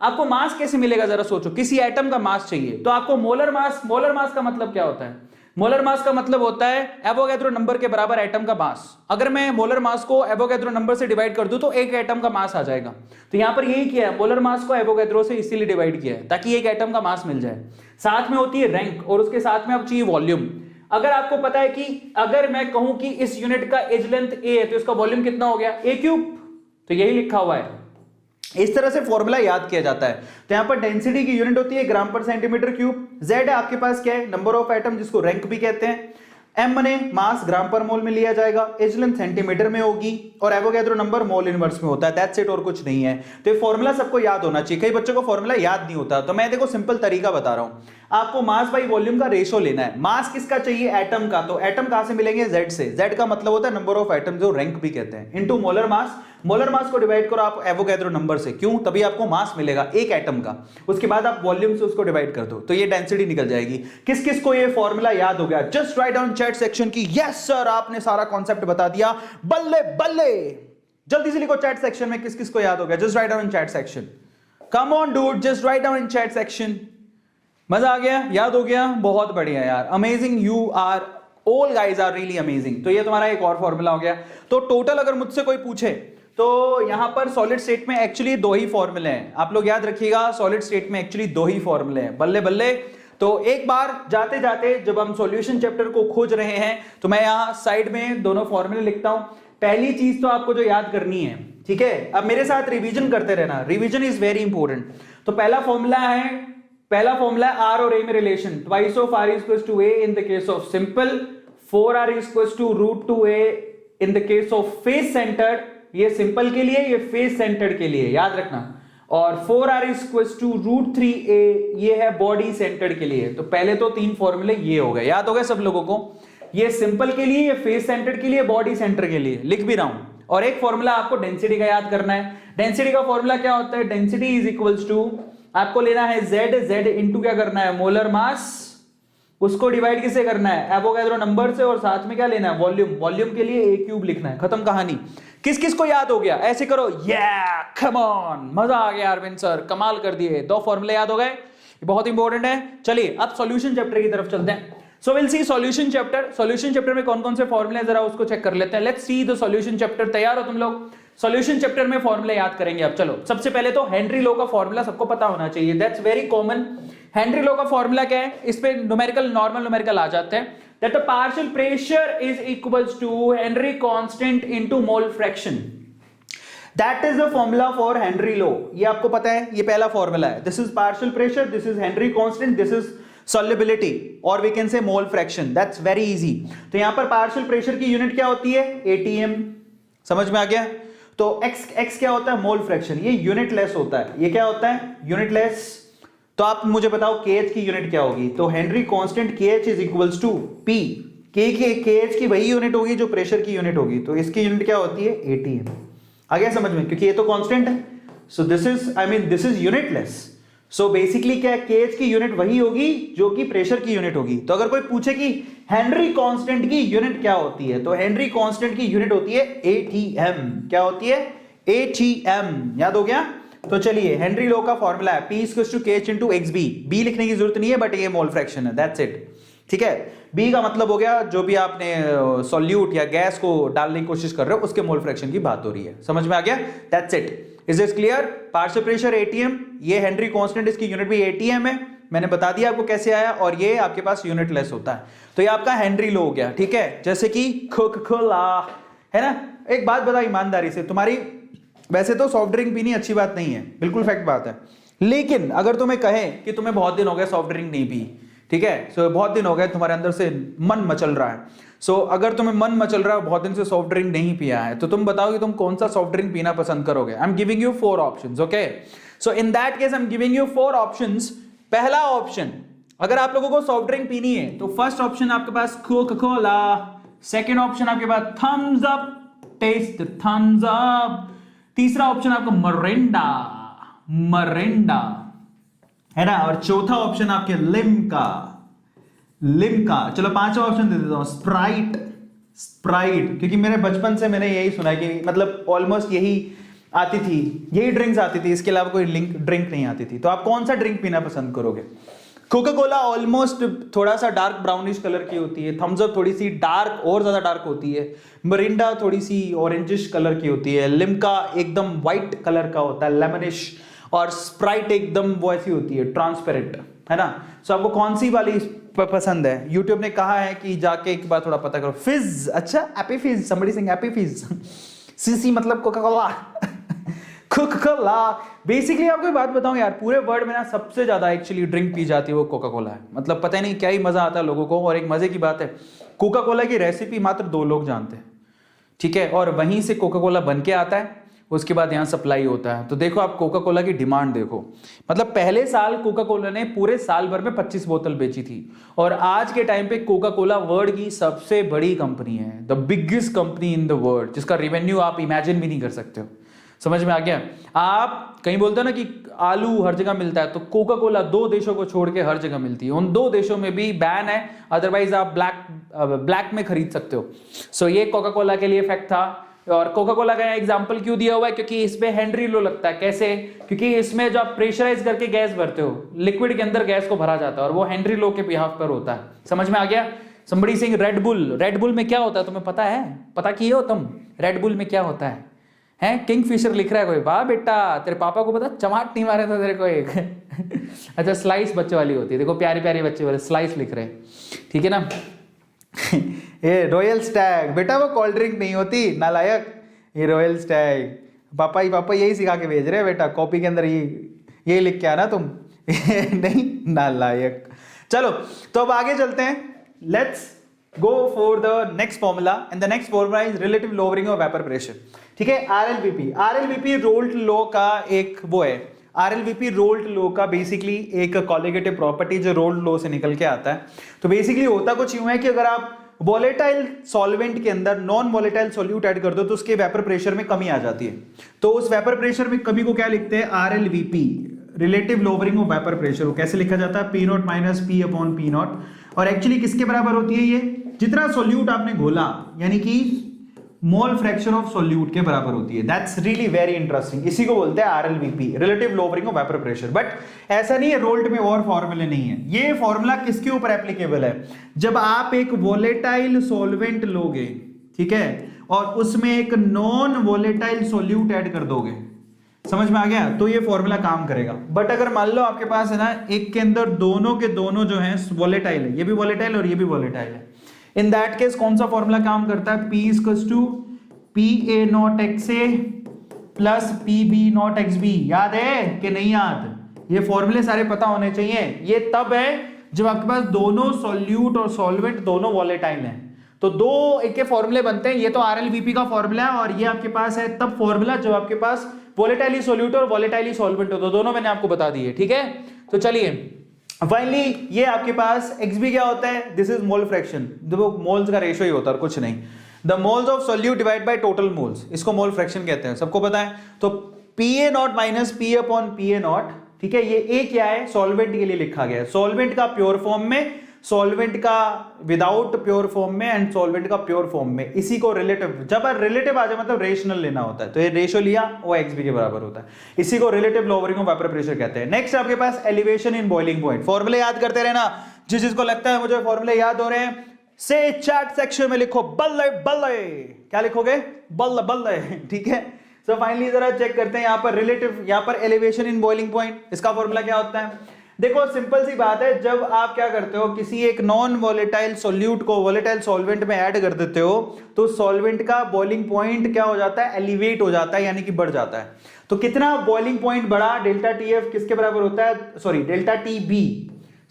आपको मास कैसे मिलेगा जरा सोचो, किसी एटम का मास चाहिए तो आपको मोलर मास का मतलब क्या होता है? मोलर मास का मतलब होता है एवोगैड्रो नंबर के बराबर एटम का मास। अगर मैं मोलर मास को एवोगैड्रो नंबर से डिवाइड कर दूं तो एक एटम का मास आ जाएगा। तो यहां पर यही किया है, मोलर मास को एवोगैड्रो से इसीलिए डिवाइड किया है ताकि एक एटम का मास मिल जाए। साथ में होती है रैंक और उसके साथ में आप चाहिए वॉल्यूम। अगर आपको पता है कि अगर मैं कहूं कि इस यूनिट का एज लेंथ ए है तो इसका वॉल्यूम कितना हो गया, ए क्यूब, तो यही लिखा हुआ है। इस तरह से फॉर्मूला याद किया जाता है। तो यहां पर डेंसिटी की यूनिट होती है ग्राम पर सेंटीमीटर क्यूब। जेड आपके पास क्या है, नंबर ऑफ एटम जिसको रैंक भी कहते हैं। एम ने मास ग्राम पर मोल में लिया जाएगा, एज लेंथ सेंटीमीटर में होगी और एवोगैड्रो नंबर मोल इनवर्स में होता है। दैट्स इट, और कुछ नहीं है। तो ये फॉर्मूला सबको याद होना चाहिए। कई बच्चों को फॉर्मूला याद नहीं होता, तो मैं देखो सिंपल तरीका बता रहा हूं। आपको मास बाई वॉल्यूम का रेशो लेना है। मास किसका चाहिए, एटम का, तो एटम कहां से मिलेंगे, जेड से। जेड का मतलब होता है नंबर ऑफ एटम, जो रैंक भी कहते हैं, into molar mass. Molar mass को डिवाइड करो आप एवोगैड्रो नंबर से, क्यों, तभी आपको मास मिलेगा एक एटम का। उसके बाद आप वॉल्यूम से उसको डिवाइड कर दो तो ये डेंसिटी निकल जाएगी। किस किस को ये फॉर्मूला याद हो गया, just write down chat section की यस सर आपने सारा कॉन्सेप्ट बता दिया, बल्ले बल्ले। जल्दी से लिखो चैट सेक्शन में किस किस को याद हो गया, just write down in chat section. Come on dude, just write down in chat section. मजा आ गया, याद हो गया, बहुत बढ़िया यार, amazing, you are all guys are really amazing. तो ये तुम्हारा एक और फॉर्मूला हो गया। तो टोटल अगर मुझसे कोई पूछे तो यहां पर सॉलिड स्टेट में एक्चुअली दो ही फॉर्मूले हैं, आप लोग याद रखिएगा, सॉलिड स्टेट में एक्चुअली दो ही फॉर्मूले हैं, बल्ले बल्ले। तो एक बार जाते जाते जब हम सॉल्यूशन चैप्टर को खोज रहे हैं तो मैं यहां साइड में दोनों फॉर्मूले लिखता हूं। पहली चीज तो आपको जो याद करनी है, ठीक है, अब मेरे साथ रिवीजन करते रहना, रिवीजन इज वेरी इंपॉर्टेंट। तो पहला फॉर्मूला है आर और ए में relation, twice of are is equal to a in the case of simple, 4r is equal to root 2a in the case of face centred. ये simple के लिए, ये face centred के लिए, याद रखना। और 4r is equal to root 3a, ये है बॉडी सेंटर्ड के लिए। तो पहले तो तीन फॉर्मूले ये हो गए, याद हो गए सब लोगों को। ये सिंपल के लिए, ये फेस सेंटर्ड के लिए, बॉडी सेंटर के लिए, लिख भी रहा हूं। और एक फॉर्मूला आपको डेंसिटी का याद करना है। डेंसिटी का फॉर्मूला क्या होता है, डेंसिटी इज इक्वल टू, आपको लेना है z इंटू क्या करना है, मोलर मास, उसको डिवाइड किससे करना है, एवोगैड्रो नंबर से, और साथ में क्या लेना है, वॉल्यूम। वॉल्यूम के लिए a क्यूब लिखना है, खत्म कहानी। किस किस को याद हो गया, ऐसे करो, या कम ऑन, मजा आ गया अरविंद सर, कमाल कर दिए, दो फॉर्मूले याद हो गए, ये बहुत इंपॉर्टेंट है। चलिए अब सॉल्यूशन चैप्टर की तरफ चलते हैं। So will see solution chapter. Solution chapter में कौन कौन से फॉर्मूले जरा उसको चेक कर लेते हैं। Let's see the solution chapter. तैयार हो तुम लोग, सॉल्यूशन चैप्टर में फॉर्मूले याद करेंगे अब। चलो सबसे पहले तो हेनरी लॉ का फॉर्मूला सबको पता होना चाहिए, that's very common. Henry law का फॉर्मूला क्या है, इस पे न्यूमेरिकल, नॉर्मल न्यूमेरिकल आ जाते हैं। That the partial pressure is equals to Henry constant into mole fraction. That is the formula for Henry law. ये आपको पता है, ये पहला फॉर्मूला है। This is partial pressure, this is Henry constant, this is solubility और we can say mole fraction. That's very easy. तो यहां पर पार्शियल प्रेशर की यूनिट क्या होती है, ATM, समझ में आ गया। तो x क्या होता है, मोल फ्रैक्शन, ये यूनिटलेस होता है। ये क्या होता है, यूनिटलेस। तो आप मुझे बताओ KH की यूनिट क्या होगी, तो Henry constant KH is equals to P। KH की वही यूनिट होगी जो प्रेशर की यूनिट होगी, तो इसकी यूनिट क्या होती है, ATM। आ गया समझ में, क्योंकि ये तो कांस्टेंट है। सो this is unitless. So basically क्या है, KH की यूनिट वही होगी जो कि प्रेशर की यूनिट होगी। तो अगर कोई पूछे कि हेनरी कांस्टेंट की यूनिट क्या होती है, तो हेनरी कांस्टेंट की यूनिट होती है ATM। क्या होती है, ATM। याद हो गया। तो चलिए हेनरी लॉ का फॉर्मूला है P equals to KH into XB। B लिखने की जरूरत नहीं है, बट ये मोल फ्रैक्शन है, दैट्स इट, ठीक है। B का मतलब हो गया जो भी आपने सॉल्यूट या गैस को डालने की कोशिश कर रहे हो उसके मोल फ्रैक्शन की बात हो रही है, समझ में आ गया, that's it. Is this clear. Partial pressure ATM, ये हेनरी कांस्टेंट, इसकी यूनिट भी ATM है, मैंने बता दिया आपको कैसे आया, और ये आपके पास यूनिटलेस होता है। तो ये आपका हेनरी लॉ हो गया, ठीक है। जैसे कि कोका-कोला है ना। एक बात बताओ ईमानदारी से, तुम्हारी वैसे तो सॉफ्ट ड्रिंक पीनी अच्छी बात नहीं है, बिल्कुल फैक्ट बात है, लेकिन अगर तुम्हें कहें कि तुम्हें बहुत दिन हो गए सॉफ्ट ड्रिंक नहीं पी, ठीक है, सो बहुत दिन हो गए, तुम्हारे अंदर से मन मचल रहा है, सो अगर तुम्हें मन मचल रहा है, बहुत दिन से सॉफ्ट ड्रिंक नहीं पिया है, तो तुम बताओ कि तुम कौन सा सॉफ्ट ड्रिंक पीना पसंद करोगे। आई am giving you 4 options, okay. So in that case I am giving you 4 options. पहला ऑप्शन, अगर आप लोगों को सॉफ्ट ड्रिंक पीनी है तो फर्स्ट ऑप्शन आपके पास कोका-कोला, सेकंड ऑप्शन आपके पास Thums Up, taste Thums Up, तीसरा ऑप्शन आपका मरिंडा है ना, और चौथा ऑप्शन आपके लिम्का। चलो पांचवा ऑप्शन दे देता हूं, स्प्राइट, क्योंकि मेरे बचपन से मैंने यही सुना है कि मतलब ऑलमोस्ट यही आती थी, यही ड्रिंक्स आती थी, इसके अलावा कोई ड्रिंक नहीं आती थी। तो आप कौन सा ड्रिंक पीना पसंद करोगे? कोका कोला ऑलमोस्ट थोड़ा सा डार्क ब्राउनिश कलर की होती है, थम्स अप थोड़ी सी डार्क और ज्यादा डार्क होती है, मिरिंडा थोड़ी सी ऑरेंजिश कलर की होती है, लिम्का एकदम व्हाइट कलर का होता है लेमनिश, और स्प्राइट एकदम वैसी होती है ट्रांसपेरेंट, है ना। सो आपको कौन सी वाली पसंद है? यूट्यूब ने कहा है कि जाके एक बार थोड़ा पता करो। फिज, अच्छा एपी फिज, समबडी सिंग एपी फिज। सीसी मतलब Coca Cola. Coca Cola basically आपको एक बात बताऊं यार, पूरे वर्ल्ड में ना सबसे ज्यादा एक्चुअली ड्रिंक पी जाती है वो कोका कोला है। मतलब पता नहीं क्या ही मजा आता है लोगों को। और एक मजे की बात है, कोका कोला की रेसिपी मात्र 2 लोग जानते हैं, ठीक है, और वहीं से कोका कोला बन के आता है, उसके बाद यहाँ सप्लाई होता है। तो देखो आप कोका कोला की डिमांड देखो, मतलब पहले साल कोका कोला ने पूरे साल भर में 25 बोतल बेची थी, और आज के टाइम पे कोका कोला वर्ल्ड की सबसे बड़ी कंपनी है, the biggest company in the world, जिसका रेवेन्यू आप इमेजिन भी नहीं कर सकते हो। समझ में आ गया? आप कहीं बोलते हो ना कि आलू हर जगह मिलता है, तो कोका कोला 2 देशों को छोड़ के हर जगह मिलती है। उन 2 देशों में भी बैन है, अदरवाइज आप ब्लैक में खरीद सकते हो। सो ये कोका कोला के लिए फैक्ट था। और कोका कोला का एग्जांपल क्यों दिया हुआ है? क्योंकि इसमें हेनरी लो लगता है। कैसे? क्योंकि इसमें जो आप प्रेशराइज करके गैस भरते हो, लिक्विड के अंदर गैस को भरा जाता है, और वो हेनरी लो के बिहाफ पर होता है। समझ में आ गया? Somebody Singh red bull, red bull में क्या होता है तुम्हें पता है? पता किए हो तुम रेड बुल में क्या होता है? हैं? किंगफिशर लिख रहा है कोई? वाह बेटा, तेरे पापा को पता, चमाट नहीं मारे था तेरे को एक। अच्छा, स्लाइस बच्चे वाली होती है, देखो प्यारी प्यारी बच्चे वाले स्लाइस लिख रहे हैं, ठीक है ना। ये रॉयल स्टैग बेटा, वो कोल्ड ड्रिंक नहीं होती नालायक, ये रॉयल स्टैग। पापा यही सिखा के भेज रहे हैं बेटा, कॉपी के अंदर ये लिख के आना तुम। नहीं नालायक। चलो तो अब आगे चलते हैं, let's go for the next formula, and the next formula is relative lowering of vapour pressure, ठीक है। आरएलवीपी रोल्ट लॉ का एक वो है, आरएलवीपी रोल्ट लॉ का बेसिकली एक कॉलिगेटिव प्रॉपर्टी जो रोल्ट लॉ से निकल के आता है। तो बेसिकली होता कुछ यूं है कि अगर आप वोलेटाइल सॉल्वेंट के अंदर नॉन वोलेटाइल सॉल्यूट ऐड कर दो तो उसके वेपर प्रेशर में कमी आ जाती है। तो उस वेपर प्रेशर में कमी को क्या लिखते हैं? RLVP, relative lowering of vapour pressure. वो कैसे लिखा जाता है? P0 minus P upon P0। और एक्चुअली किसके बराबर होती है ये? जितना सॉल्यूट आपने घोला, यानी कि मोल फ्रैक्शन ऑफ सॉल्यूट के बराबर होती है। That's really very interesting. इसी को बोलते हैं RLVP, relative lowering of vapour pressure. But ऐसा नहीं है रोल्ट में और फॉर्मूले नहीं है। ये फॉर्मूला किसके ऊपर एप्लीकेबल है? जब आप एक वोलेटाइल सॉल्वेंट लोगे, ठीक है, और उसमें एक नॉन वोलेटाइल सॉल्यूट ऐड कर दोगे, समझ में आ गया, तो ये फॉर्मूला काम करेगा। बट अगर मान लो आपके पास है ना, एक के अंदर दोनों के दोनों जो है वोलेटाइल है, ये भी वोलेटाइल और ये भी वोलेटाइल है, इन दैट केस कौन सा फॉर्मूला काम करता है? P equals to PA0XA plus PB0XB। याद है कि नहीं याद? ये फॉर्मूले सारे पता होने चाहिए। ये तब है जब आपके पास दोनों सॉल्यूट और सॉल्वेंट दोनों वॉलेटाइल हैं, तो 2 एक के फॉर्मूले बनते हैं। ये तो आरएलवीपी का फॉर्मूला है, और ये आपके पास है तब फॉर्मूला जब आपके पास वॉलेटाइल सॉल्यूट और वॉलेटाइल सॉल्वेंट हो। तो दोनों मैंने आपको बता दिए, ठीक है। तो चलिए फाइनली ये आपके पास XB क्या होता है? This is mole fraction. देखो मोल्स का रेशियो ही होता है और कुछ नहीं। The moles of solute divide by total moles, इसको मोल फ्रैक्शन कहते हैं, सबको पता है। तो PA0 minus P upon PA0, ठीक है। ये A क्या है? सॉल्वेंट के लिए लिखा गया है। सॉल्वेंट का प्योर फॉर्म में, सॉल्वेंट का विदाउट प्योर फॉर्म में, एंड सॉल्वेंट का प्योर फॉर्म में। इसी को रिलेटिव, जब रिलेटिव आ जाए मतलब रेशनल लेना होता है, तो ये रेशियो लिया, वो XB के बराबर होता है। इसी को relative lowering of vapour pressure कहते हैं। नेक्स्ट आपके पास एलिवेशन इन बॉइलिंग पॉइंट। फॉर्मूले याद करते रहना, जिसको लगता है मुझे फॉर्मूले याद हो रहे हैं, से चैट सेक्शन में लिखो बल्ले बल्ले। क्या लिखोगे? बल्ले बल्ले, ठीक है। सो फाइनली जरा चेक करते हैं, यहाँ पर रिलेटिव, यहाँ पर एलिवेशन इन बॉइलिंग पॉइंट, इसका फॉर्मूला क्या होता है? देखो सिंपल सी बात है, जब आप क्या करते हो, किसी एक नॉन वोलेटाइल सॉल्यूट को वोलेटाइल सॉल्वेंट में ऐड कर देते हो, तो सॉल्वेंट का बॉइलिंग पॉइंट क्या हो जाता है? एलिवेट हो जाता है, यानी कि बढ़ जाता है। तो कितना बॉइलिंग पॉइंट बढ़ा? डेल्टा TF किसके बराबर होता है? Sorry, delta TB।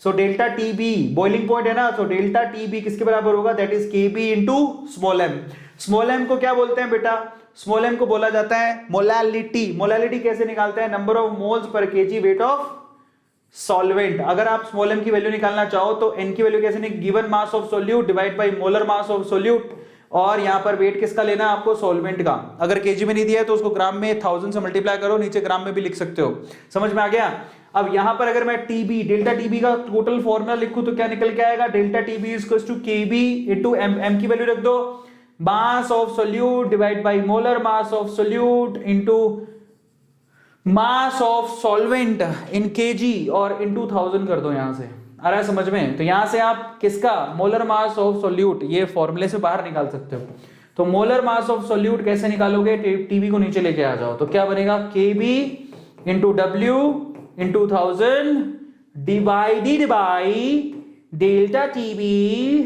So delta TB boiling point है ना, तो डेल्टा TB किसके बराबर होगा? That is KB into small m। Small m को क्या बोलते हैं बेटा? स्मॉल m को बोला जाता है मोलैलिटी। मोलैलिटी कैसे निकालते हैं? Number of moles per kg weight of solvent. अगर आप स्मॉल m की वैल्यू निकालना चाहो तो n की वैल्यू कैसे? Given mass of solute divide by molar mass of solute, और यहां पर वेट किसका लेना है आपको? सॉल्वेंट का। अगर केजी में नहीं दिया है तो उसको ग्राम में 1000 से मल्टीप्लाई करो, नीचे ग्राम में भी लिख सकते हो। समझ में आ गया? अब यहां पर अगर मैं TB, डेल्टा TB का टोटल फॉर्मूला लिखूं तो क्या निकल के आएगा? Delta TB is equal to KB into m की वैल्यू रख दो, mass of solute divide by molar mass of solute into mass of solvent in KG और इंटू 1000 कर दो यहां से। आ रहा है समझ में? तो यहां से आप किसका मोलर मास ऑफ सोल्यूट ये फॉर्मूले से बाहर निकाल सकते हो। तो मोलर मास ऑफ सोल्यूट कैसे निकालोगे? टीबी को नीचे लेके आ जाओ, तो क्या बनेगा? KB into W into 1000 divided by delta TB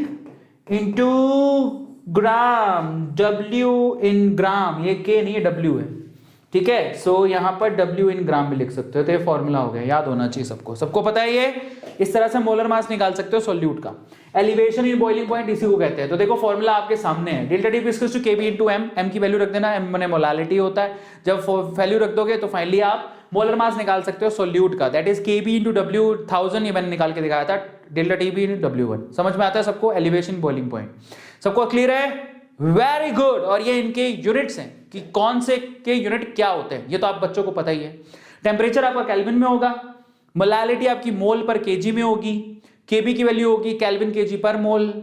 into gram, W in gram, ये के नहीं है डब्ल्यू है, ठीक है। सो यहां पर डब्ल्यू इन ग्राम भी लिख सकते हो, तो ये फॉर्मूला हो गया, याद होना चाहिए सबको, सबको पता है ये। इस तरह से मोलर मास निकाल सकते हो सॉल्यूट का। एलिवेशन इन बॉइलिंग पॉइंट इसी को कहते हैं। तो देखो फॉर्मूला आपके सामने है, delta T equals to KB into m, m की वैल्यू रख देना, एम माने मोलालिटी होता है। जब वैल्यू रख दोगे तो फाइनली आप मोलर मास निकाल सकते हो सॉल्यूट का, that is KB into W 1000, ये मैंने निकाल के दिखाया था, डेल्टा टीबी इनटू डब्ल्यू1। समझ में आता है सबको? एलिवेशन बॉइलिंग पॉइंट सबको क्लियर है? Very good. और ये इनके यूनिट्स हैं कि कौन से के यूनिट क्या होते हैं, ये तो आप बच्चों को पता ही है। टेम्परेचर आपका केल्विन में होगा, मोलालिटी आपकी मोल पर केजी में होगी, केबी की वैल्यू होगी केल्विन केजी पर मोल,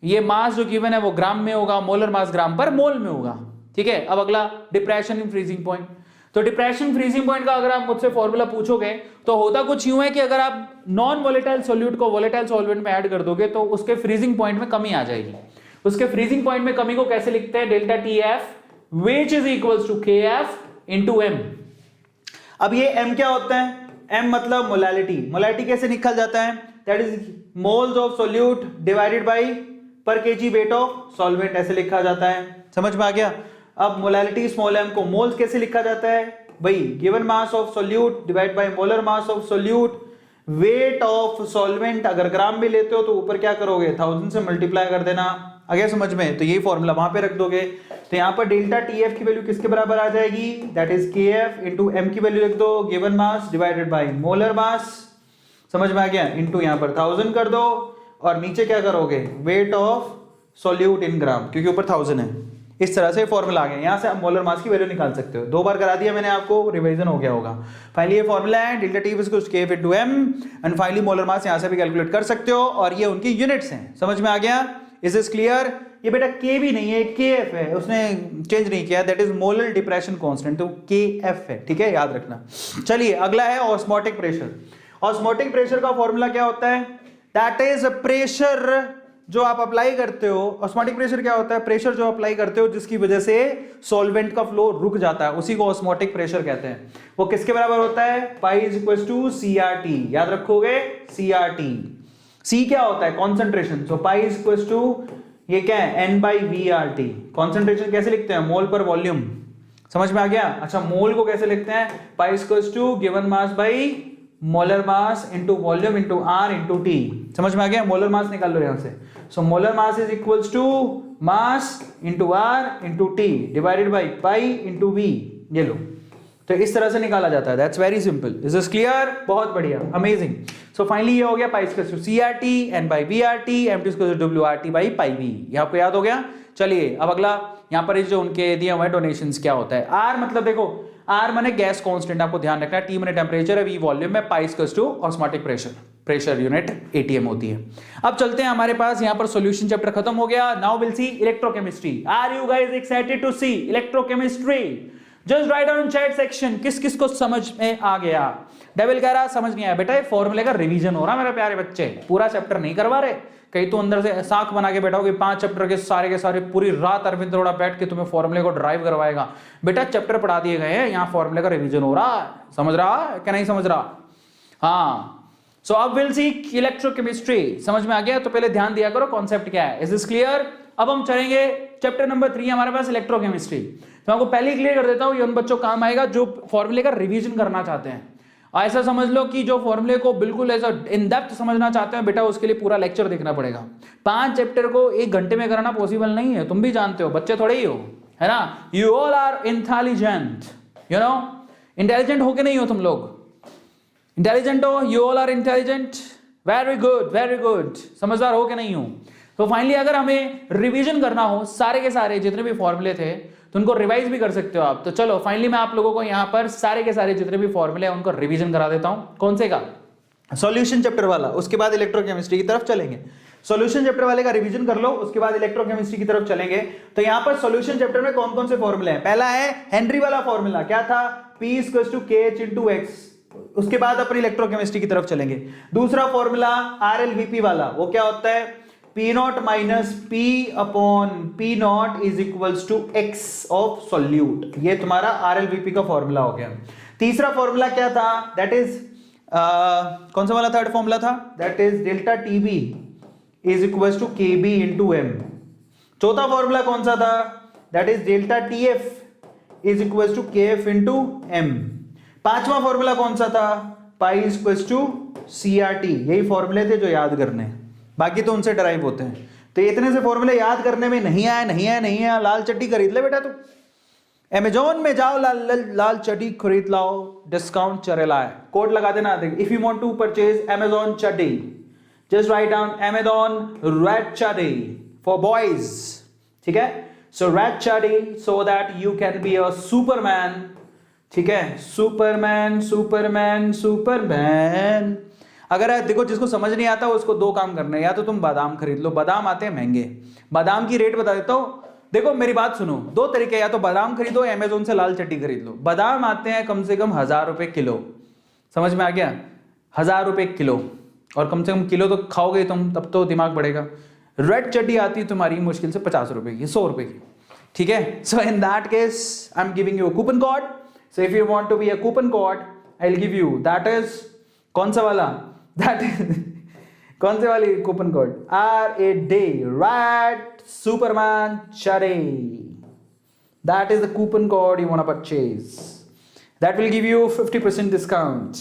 ये मास जो गिवन है वो ग्राम में होगा, मोलर मास ग्राम पर मोल में होगा, ठीक है। अब अगला डिप्रेशन इन फ्रीजिंग पॉइंट। तो डिप्रेशन फ्रीजिंग पॉइंट का अगर आप मुझसे फॉर्मूला पूछोगे तो होता कुछ यूं है कि अगर आप नॉन वोलेटाइल सॉल्यूट को वोलेटाइल सॉल्वेंट में ऐड कर दोगे तो उसके फ्रीजिंग पॉइंट में कमी आ जाएगी। उसके फ्रीजिंग पॉइंट में कमी को कैसे लिखते हैं? Delta T F which is equals to K F into m. अब ये एम क्या होता है? एम मतलब मोलालिटी। मोलालिटी कैसे निकल जाता है? That is moles of solute divided by पर केजी वेट ऑफ सॉल्वेंट, ऐसे लिखा जाता है। समझ में आ गया? अब मोलालिटी स्मॉल एम को मोल्स कैसे लिखा जाता है? भाई given mass of solute divide by molar mass of solute, weight of solvent अगर ग्राम में लेते हो तो ऊपर क्या करोगे? 1000 से मल्टीप्लाई कर देना। आ गया समझ में? तो यही फॉर्मूला वहां पे रख दोगे, तो यहां पर डेल्टा टीएफ की वैल्यू किसके बराबर आ जाएगी? That is KF into m की वैल्यू लिख दो, given mass divided by molar mass, समझ में आ गया? इनटू यहां पर 1000 कर दो और नीचे क्या करोगे? वेट ऑफ सॉल्यूट इन ग्राम, क्योंकि ऊपर 1000 है। इस तरह से फॉर्मूला आ गया। यहां से आप मोलर मास की वैल्यू निकाल सकते हो। 2 बार करा दिया मैंने आपको, रिवीजन हो गया होगा। फाइनली ये फॉर्मूला है delta T equals to KF into m, and finally molar mass यहां से भी कैलकुलेट कर सकते हो, और ये उनकी यूनिट्स हैं। समझ में आ गया? Is this clear? ये बेटा के भी नहीं है, केएफ है, उसने चेंज नहीं किया, that is molar depression constant, तो केएफ है, ठीक है, याद रखना। चलिए अगला है ऑस्मोटिक प्रेशर। ऑस्मोटिक प्रेशर का फॉर्मूला क्या होता है? दैट इज प्रेशर जो आप अप्लाई करते हो। ऑस्मोटिक प्रेशर क्या होता है? प्रेशर जो अप्लाई करते हो जिसकी वजह से सॉल्वेंट का फ्लो रुक जाता है, उसी को ऑस्मोटिक प्रेशर कहते हैं। वो किसके बराबर होता है? Pi is equal to CRT, याद रखोगे? सीआरटी। सी क्या होता है? Concentration, so pi is equal to ये क्या है? N by V R T. Concentration कैसे लिखते हैं? मोल पर वॉल्यूम। समझ में आ गया? अच्छा, मोल को कैसे लिखते हैं? Pi is equal to given mass by molar mass into volume into R into T. समझ में आ गया? मोलर मास निकाल लो यहां से। So molar mass is equals to mass into R into T divided by pi into V. ये लो, तो इस तरह से निकाला जाता है। That's very simple. Is this clear? बहुत बढ़िया, अमेजिंग। सो फाइनली ये हो गया pi equals to CRT N by VRT, M T equals to WRT by pi V. ये आपको याद हो गया? चलिए अब अगला, यहाँ पर जो उनके दिए हुए डोनेशंस क्या होता है? आर मतलब देखो, आर माने गैस कांस्टेंट, आपको ध्यान रखना है। टी माने टेम्परेचर है, वी वॉल्यूम है, pi equals to osmotic pressure, pressure unit ATM होती है। अब चलते हैं, हमारे पास यहाँ पर सॉल्यूशन चैप्टर खत्म हो गया। Now will see electrochemistry. Are you guys excited to see electrochemistry? Just write down chat section किस किस को समझ में आ गया। डेविल कह रहा समझ नहीं आया। बेटा ये फॉर्मूले का रिवीजन हो रहा मेरे प्यारे बच्चे, पूरा चैप्टर नहीं करवा रहे। कहीं तो अंदर से साख बना के बैठाओगे 5 चैप्टर के सारे पूरी रात अरविंद अरोड़ा बैठ के तुम्हें फॉर्मूले को ड्राइव करवाएगा। बेटा चैप्टर पढ़ा दिए गए हैं, यहाँ फॉर्मूले का रिवीजन हो रहा है। समझ रहा है क्या नहीं समझ रहा? हाँ, सो अब विल सी इलेक्ट्रोकेमिस्ट्री। समझ में आ गया? तो पहले ध्यान दिया करो कॉन्सेप्ट क्या है। Is this clear? अब हम चलेंगे चैप्टर नंबर 3 हमारे पास इलेक्ट्रोकेमिस्ट्री। तो आपको पहले ही क्लियर कर देता हूं, ये उन बच्चों को काम आएगा जो फॉर्मूले का रिवीजन करना चाहते हैं। ऐसा समझ लो कि जो फॉर्मूले को बिल्कुल ऐसा इन डेप्थ समझना चाहते हैं, बेटा उसके लिए पूरा लेक्चर देखना पड़ेगा। 5 चैप्टर को 1 घंटे में कराना पॉसिबल नहीं है, तुम भी जानते हो, बच्चे थोड़े ही हो, है ना। You all are intelligent, you know, intelligent हो के नहीं हो तुम लोग? इंटेलिजेंट हो? You all are intelligent, very good very good. समझदार हो के नहीं हो? तो फाइनली अगर हमें रिवीजन करना हो सारे के सारे जितने भी फॉर्मूले थे तो उनको रिवाइज भी कर सकते हो आप। तो चलो फाइनली मैं आप लोगों को यहाँ पर सारे के सारे जितने भी फॉर्मूले हैं उनको रिवीजन करा देता हूँ। कौन से का? सॉल्यूशन चैप्टर वाला, उसके बाद इलेक्ट्रोकेमिस्ट्री की तरफ चलेंगे। सॉल्यूशन चैप्टर वाले का रिवीजन कर लो, उसके बाद इलेक्ट्रोकेमिस्ट्री की तरफ चलेंगे। तो यहां पर सॉल्यूशन चैप्टर में कौन कौन से फॉर्मूले हैं? पहला है हेनरी वाला फॉर्मूला, क्या था? P = KH × X। उसके बाद अपन इलेक्ट्रोकेमिस्ट्री की तरफ चलेंगे। दूसरा फॉर्मूला RLVP वाला, वो क्या होता है? P0 - P/P0 = X of solute. ये तुम्हारा RLVP का फॉर्मूला हो गया। तीसरा फॉर्मूला क्या था? दैट इज कौन सा वाला थर्ड फॉर्मूला था? That is delta TB = KB × M। चौथा फॉर्मूला कौन सा था? That is delta TF = KF × M। पांचवा फॉर्मूला कौन सा था? पाई = CRT। यही फॉर्मूले थे जो याद करने, बाकी तो उनसे डराइव होते हैं। तो इतने से फॉर्मूले याद करने में नहीं आया, लाल चड्डी खरीद ले बेटा तू, अमेजोन में जाओ, लाल चड्डी खरीद लाओ, डिस्काउंट चरेला है, कोड लगा देना। If you want to purchase Amazon चड्डी, just write down Amazon red चड्डी फॉर बॉयज, ठीक है? सो रेड चड्डी so that you can be a Superman, ठीक है? सुपरमैन। अगर देखो जिसको समझ नहीं आता उसको दो काम करने हैं, या तो तुम बादाम खरीद लो, बादाम आते हैं महंगे, बादाम की रेट बता देता हूं। देखो मेरी बात सुनो, दो तरीके, या तो बादाम खरीदो या अमेजोन से लाल चट्टी खरीद लो। बादाम आते हैं कम से कम 1000 रुपए किलो, समझ में आ गया? 1000 रुपए किलो, और कम से कम किलो तो खाओगे तुम, तब तो दिमाग बढ़ेगा। रेड चट्टी आती है तुम्हारी मुश्किल से 50 रुपए की, 100 रुपए की, ठीक है? So in that case I am giving you a coupon code. So if you want to be a coupon code, I will give you, that is कौन सा वाला? दैट कौन से वाली coupon code? RAD, red Superman चड्डी। That is the coupon code you want to purchase. That will give you 50% discount.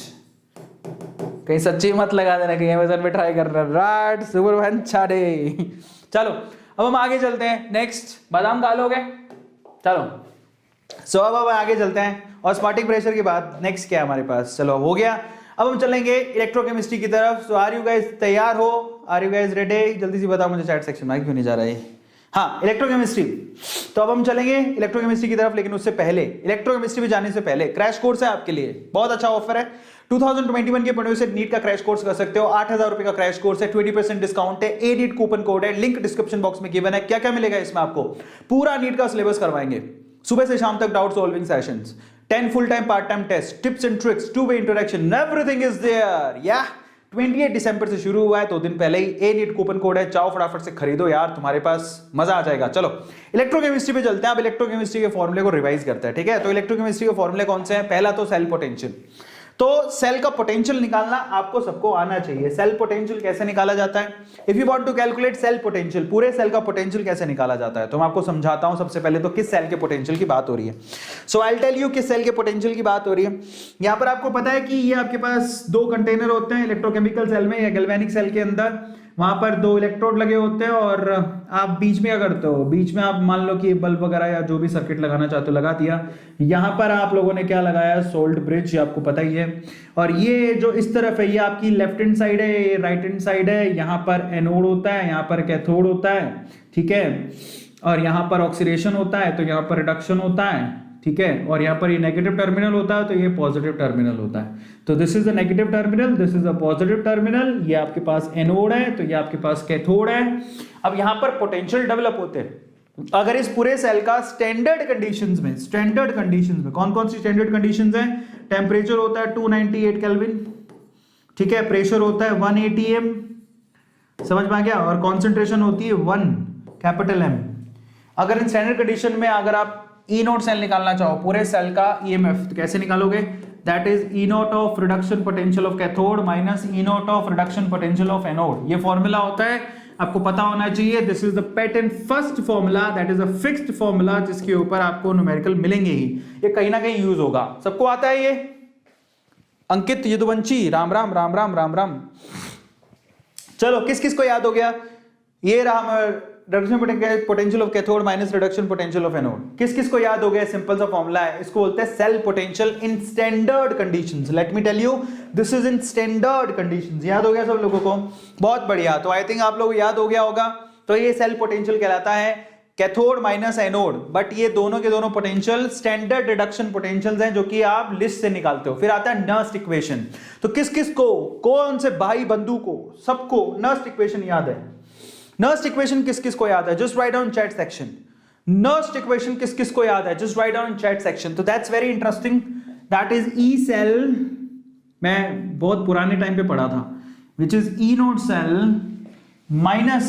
कहीं सच्ची मत लगा देना, कहीं अमेज़न में ट्राई कर रहा है। रेड सुपरमैन चड्डी। चलो अब हम आगे चलते हैं। नेक्स्ट, बादाम खा लोगे? चलो सो अब आगे चलते हैं। ऑस्मोटिक प्रेशर के बाद नेक्स्ट क्या है हमारे पास? चलो हो गया। अब हम चलेंगे इलेक्ट्रोकेमिस्ट्री की तरफ। सो आर यू गाइस तैयार हो? Are you guys ready? जल्दी से बताओ मुझे चैट सेक्शन में, क्यों नहीं जा रहा है? हाँ, इलेक्ट्रोकेमिस्ट्री। तो अब हम चलेंगे इलेक्ट्रोकेमिस्ट्री की तरफ, लेकिन उससे पहले, इलेक्ट्रोकेमिस्ट्री में जाने से पहले क्रैश कोर्स है आपके लिए, बहुत अच्छा ऑफर है। 2021 के पॉइंट से नीट का क्रैश कोर्स कर सकते हो। 8000 रुपए का क्रैश कोर्स है, 20% डिस्काउंट है, एडिट कूपन कोड है, लिंक डिस्क्रिप्शन बॉक्स में गिवन है। क्या क्या मिलेगा इसमें आपको? पूरा नीट का सिलेबस करवाएंगे, सुबह से शाम तक doubt solving sessions, 10 full time part time test, tips and tricks, two way interaction, everything is there. या 28 दिसंबर से शुरू हुआ है, 2 दिन पहले ही। ए नीट कूपन कोड है, जाओ फटाफट से खरीदो यार, तुम्हारे पास मजा आ जाएगा। चलो इलेक्ट्रोकेमिस्ट्री पे चलते हैं। अब इलेक्ट्रोकेमिस्ट्री के फॉर्मूले को रिवाइज करते हैं, ठीक है? तो इलेक्ट्रोकेमिस्ट्री के फॉर्मूले कौन से हैं? पहला तो सेल पोटेंशियल। तो सेल का पोटेंशियल निकालना आपको सबको आना चाहिए। सेल पोटेंशियल कैसे निकाला जाता है? If you want to calculate cell potential, पूरे सेल का पोटेंशियल कैसे निकाला जाता है, तो मैं आपको समझाता हूं। सबसे पहले तो किस सेल के पोटेंशियल की बात हो रही है। सो आई विल टेल यू किस सेल के पोटेंशियल की बात हो रही है। यहां पर आपको पता है कि ये आपके पास 2 कंटेनर होते हैं इलेक्ट्रोकेमिकल सेल में या गैल्वेनिक सेल के अंदर। वहां पर 2 इलेक्ट्रोड लगे होते हैं, और आप बीच में क्या करते हो? बीच में आप मान लो कि बल्ब वगैरह या जो भी सर्किट लगाना चाहते हो लगा दिया। यहां पर आप लोगों ने क्या लगाया? सोल्ट ब्रिज, आपको पता ही है। और ये जो इस तरफ है, ये आपकी लेफ्ट हैंड साइड है, ये राइट हैंड साइड है। यहाँ पर एनोड होता है, यहाँ पर कैथोड होता है, ठीक है? और यहाँ पर ऑक्सीडेशन होता है, तो यहाँ पर रिडक्शन होता है, ठीक है? और यहाँ पर ये नेगेटिव टर्मिनल होता है, तो ये पॉजिटिव टर्मिनल होता है। तो this is a negative terminal, this is a positive terminal. ये आपके पास एनोड है, तो ये आपके पास कैथोड है। अब यहाँ पर पोटेंशियल डेवलप होते हैं अगर इस पूरे सेल का स्टैंडर्ड कंडीशंस में कौन कौन सी स्टैंडर्ड कंडीशंस हैं? टेम्परेचर होता है 298 केल्विन, ठीक है? प्रेशर होता है 1 atm, समझ में आ गया? और कॉन्सेंट्रेशन होती है 1 कैपिटल M। अगर इन स्टैंडर्ड कंडीशन में अगर आप E0 सेल निकालना चाहो, पूरे सेल का EMF, तो कैसे निकालोगे? That is E0 of reduction potential of cathode minus E0 of reduction potential of anode. ये फॉर्मूला होता है, आपको पता होना चाहिए। This is the pattern first formula, that is a fixed formula, जिसके ऊपर आपको न्यूमेरिकल मिलेंगे ही, ये कहीं ना कहीं यूज होगा। सबको आता है ये? अंकित, यदुवंशी, राम राम राम राम राम राम। चलो किस किस को याद हो गया? ये रहा reduction potential of cathode minus reduction potential of anode. किस किस को याद हो गया? सिंपल सा फॉर्मूला है, इसको बोलते हैं cell potential in standard conditions. Let me tell you, this is in standard conditions. याद हो गया सब लोगों को? बहुत बढ़िया। तो आई थिंक आप लोग याद हो गया होगा। तो ये सेल पोटेंशियल कहलाता है कैथोड माइनस एनोड, बट ये दोनों के दोनों पोटेंशियल स्टैंडर्ड रिडक्शन पोटेंशियल्स हैं, जो कि आप लिस्ट से निकालते हो। फिर आता है नर्स्ट इक्वेशन। तो किस किस को, कौन से भाई बंधु को, सबको नर्स्ट इक्वेशन याद है? नर्स्ट इक्वेशन किस किस को याद है? Just write down chat section. Nernst equation किस किस को याद है? Just write down chat section. तो that's very interesting, that is E cell, मैं बहुत पुराने टाइम पे पढ़ा था, which is E not cell minus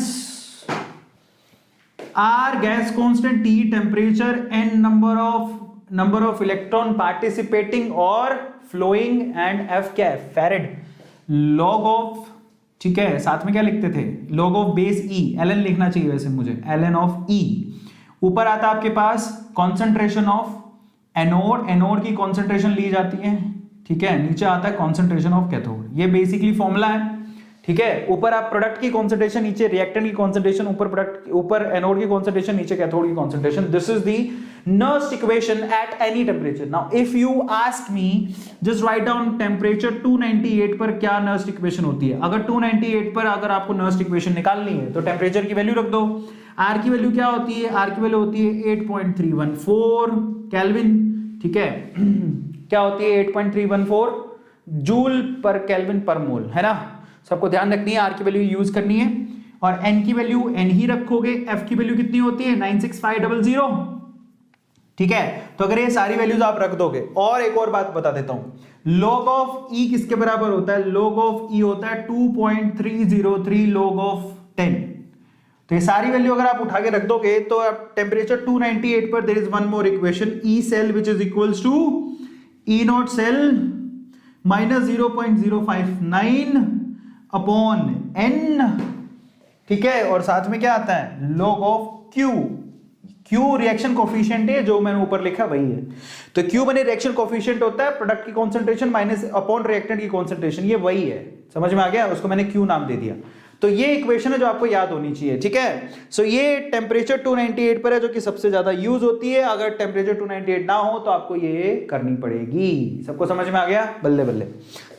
R gas constant, T temperature, N number of electron participating or flowing, and F क्या है? Farad log of, ठीक है, साथ में क्या लिखते थे? log of base E, ln लिखना चाहिए वैसे मुझे, ln of E। ऊपर आता आपके पास concentration of एनोड की concentration ली जाती है, ठीक है, नीचे आता है concentration of कैथोड। ये बेसिकली फॉर्मूला है, ठीक है। ऊपर आप प्रोडक्ट की कॉन्सेंट्रेशन, नीचे रिएक्टेंट की कॉन्सेंट्रेशन, ऊपर एनोड की कॉन्सेंट्रेशन, नीचे कैथोड की concentration. This is the Nernst equation at any temperature. Now if you ask me, just write down temperature 298 पर क्या नर्स्ट इक्वेशन होती है। अगर 298 पर अगर आपको नर्स्ट इक्वेशन निकालनी है तो टेम्परेचर की वैल्यू रख दो। आर की वैल्यू क्या होती है? आर की वैल्यू होती है 8.314 केल्विन, ठीक है। क्या होती है? 8.314 जूल पर केल्विन पर मोल, है ना। सबको ध्यान रखनी है, आर की वैल्यू यूज करनी है, और एन की वैल्यू एन ही रखोगे। एफ की वैल्यू कितनी होती है? 96500, ठीक है। तो अगर ये सारी वैल्यूज आप रख दोगे, और एक और बात बता देता हूं, log ऑफ ई किसके बराबर होता है? log ऑफ ई होता है 2.303 log ऑफ 10। तो ये सारी वैल्यू अगर आप उठा के रख दोगे तो आप टेम्परेचर 298 पर there is one more equation, E cell which is equals to E not cell minus 0.059 upon N, ठीक है। और साथ में क्या आता है? log of Q. Q reaction coefficient है, जो मैंने ऊपर लिखा वही है। तो क्यू बने रिएक्शन कोफिशिएंट होता है प्रोडक्ट की कॉन्सेंट्रेशन माइनस अपॉन रिएक्टेंट की कॉन्सेंट्रेशन, ये वही है। समझ में आ गया? उसको मैंने क्यू नाम दे दिया। तो ये इक्वेशन है जो आपको याद होनी चाहिए, ठीक है। सो ये टेम्परेचर 298 पर है, जो कि सबसे ज्यादा यूज होती है। अगर टेम्परेचर 298 ना हो तो आपको ये करनी पड़ेगी। सबको समझ में आ गया? बल्ले बल्ले।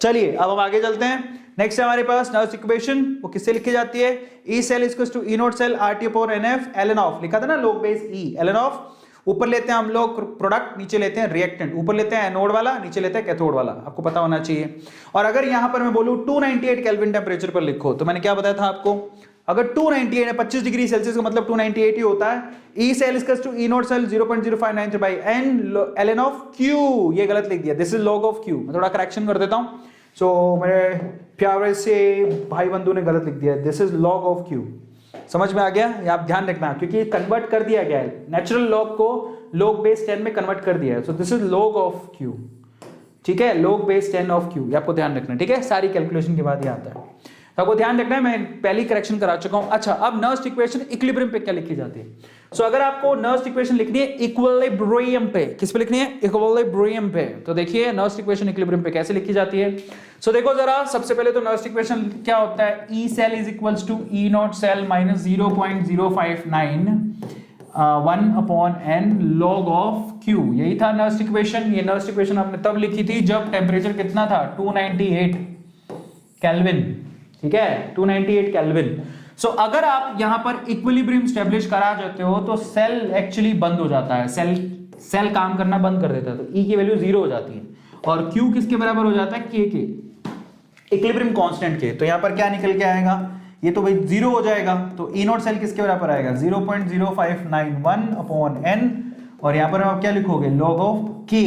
चलिए अब हम आगे चलते हैं। नेक्स्ट है हमारे पास नर्स्ट इक्वेशन, वो किससे लिखी जाती है? E cell equals to E not cell R T upon N F ln of, लिखा था ना log base E, ln of. ऊपर लेते हैं हम लोग प्रोडक्ट, नीचे लेते हैं रिएक्टेंट। ऊपर लेते हैं एनोड वाला, नीचे लेते हैं कैथोड वाला, आपको पता होना चाहिए। और अगर यहां पर मैं बोलूं 298 केल्विन टेम्परेचर पर लिखो, तो मैंने क्या बताया था आपको? अगर 298 है 25 डिग्री सेल्सियस का मतलब 298 ही होता है। E cell equals to E not cell 0.0593 by N ln of Q, ये गलत लिख दिया, this is log of Q. मैं थोड़ा करेक्शन कर देता हूं। सो मेरे प्यारे से भाई बंधु ने गलत लिख दिया, this is log of Q. समझ में आ गया? ये आप ध्यान रखना, क्योंकि कन्वर्ट कर दिया गया है, नेचुरल लॉग को log बेस 10 में कन्वर्ट कर दिया है। सो this is log of Q, ठीक है, log बेस 10 ऑफ क्यू, ये आपको ध्यान रखना, ठीक है। सारी कैलकुलेशन के बाद ये आता है, तो आपको ध्यान रखना है। मैं पहली करेक्शन करा चुका हूं। अच्छा, अब नर्स्ट इक्वेशन इक्विलिब्रियम पे क्या लिखी जाती है? सो अगर आपको नर्स्ट इक्वेशन लिखनी है इक्विलिब्रियम पे, किस पे लिखनी है? इक्विलिब्रियम पे। तो देखिए नर्स्ट इक्वेशन इक्विलिब्रियम पे कैसे लिखी जाती है। सो देखो जरा, सबसे पहले तो नर्स्ट इक्वेशन क्या होता है? E cell is equals to E not cell minus 0.059 1 upon N log of Q, यही था नर्स्ट इक्वेशन। ये नर्स्ट इक्वेशन आपने तब लिखी थी जब टेम्परेचर कितना था? 298 केल्विन, ठीक है, 298 केल्विन। सो अगर आप यहां पर इक्विलिब्रियम स्टैब्लिश करा जाते हो तो सेल एक्चुअली बंद हो जाता है, सेल काम करना बंद कर देता है। तो ई की वैल्यू 0 हो जाती है, और क्यू किसके बराबर हो जाता है? के इक्विलिब्रियम कांस्टेंट के। तो यहां पर क्या निकल के आएगा? ये तो भाई 0 हो जाएगा। तो ई नॉट सेल किसके बराबर आएगा? 0.0591 अपॉन एन, और यहां पर आप क्या लिखोगे? log ऑफ के।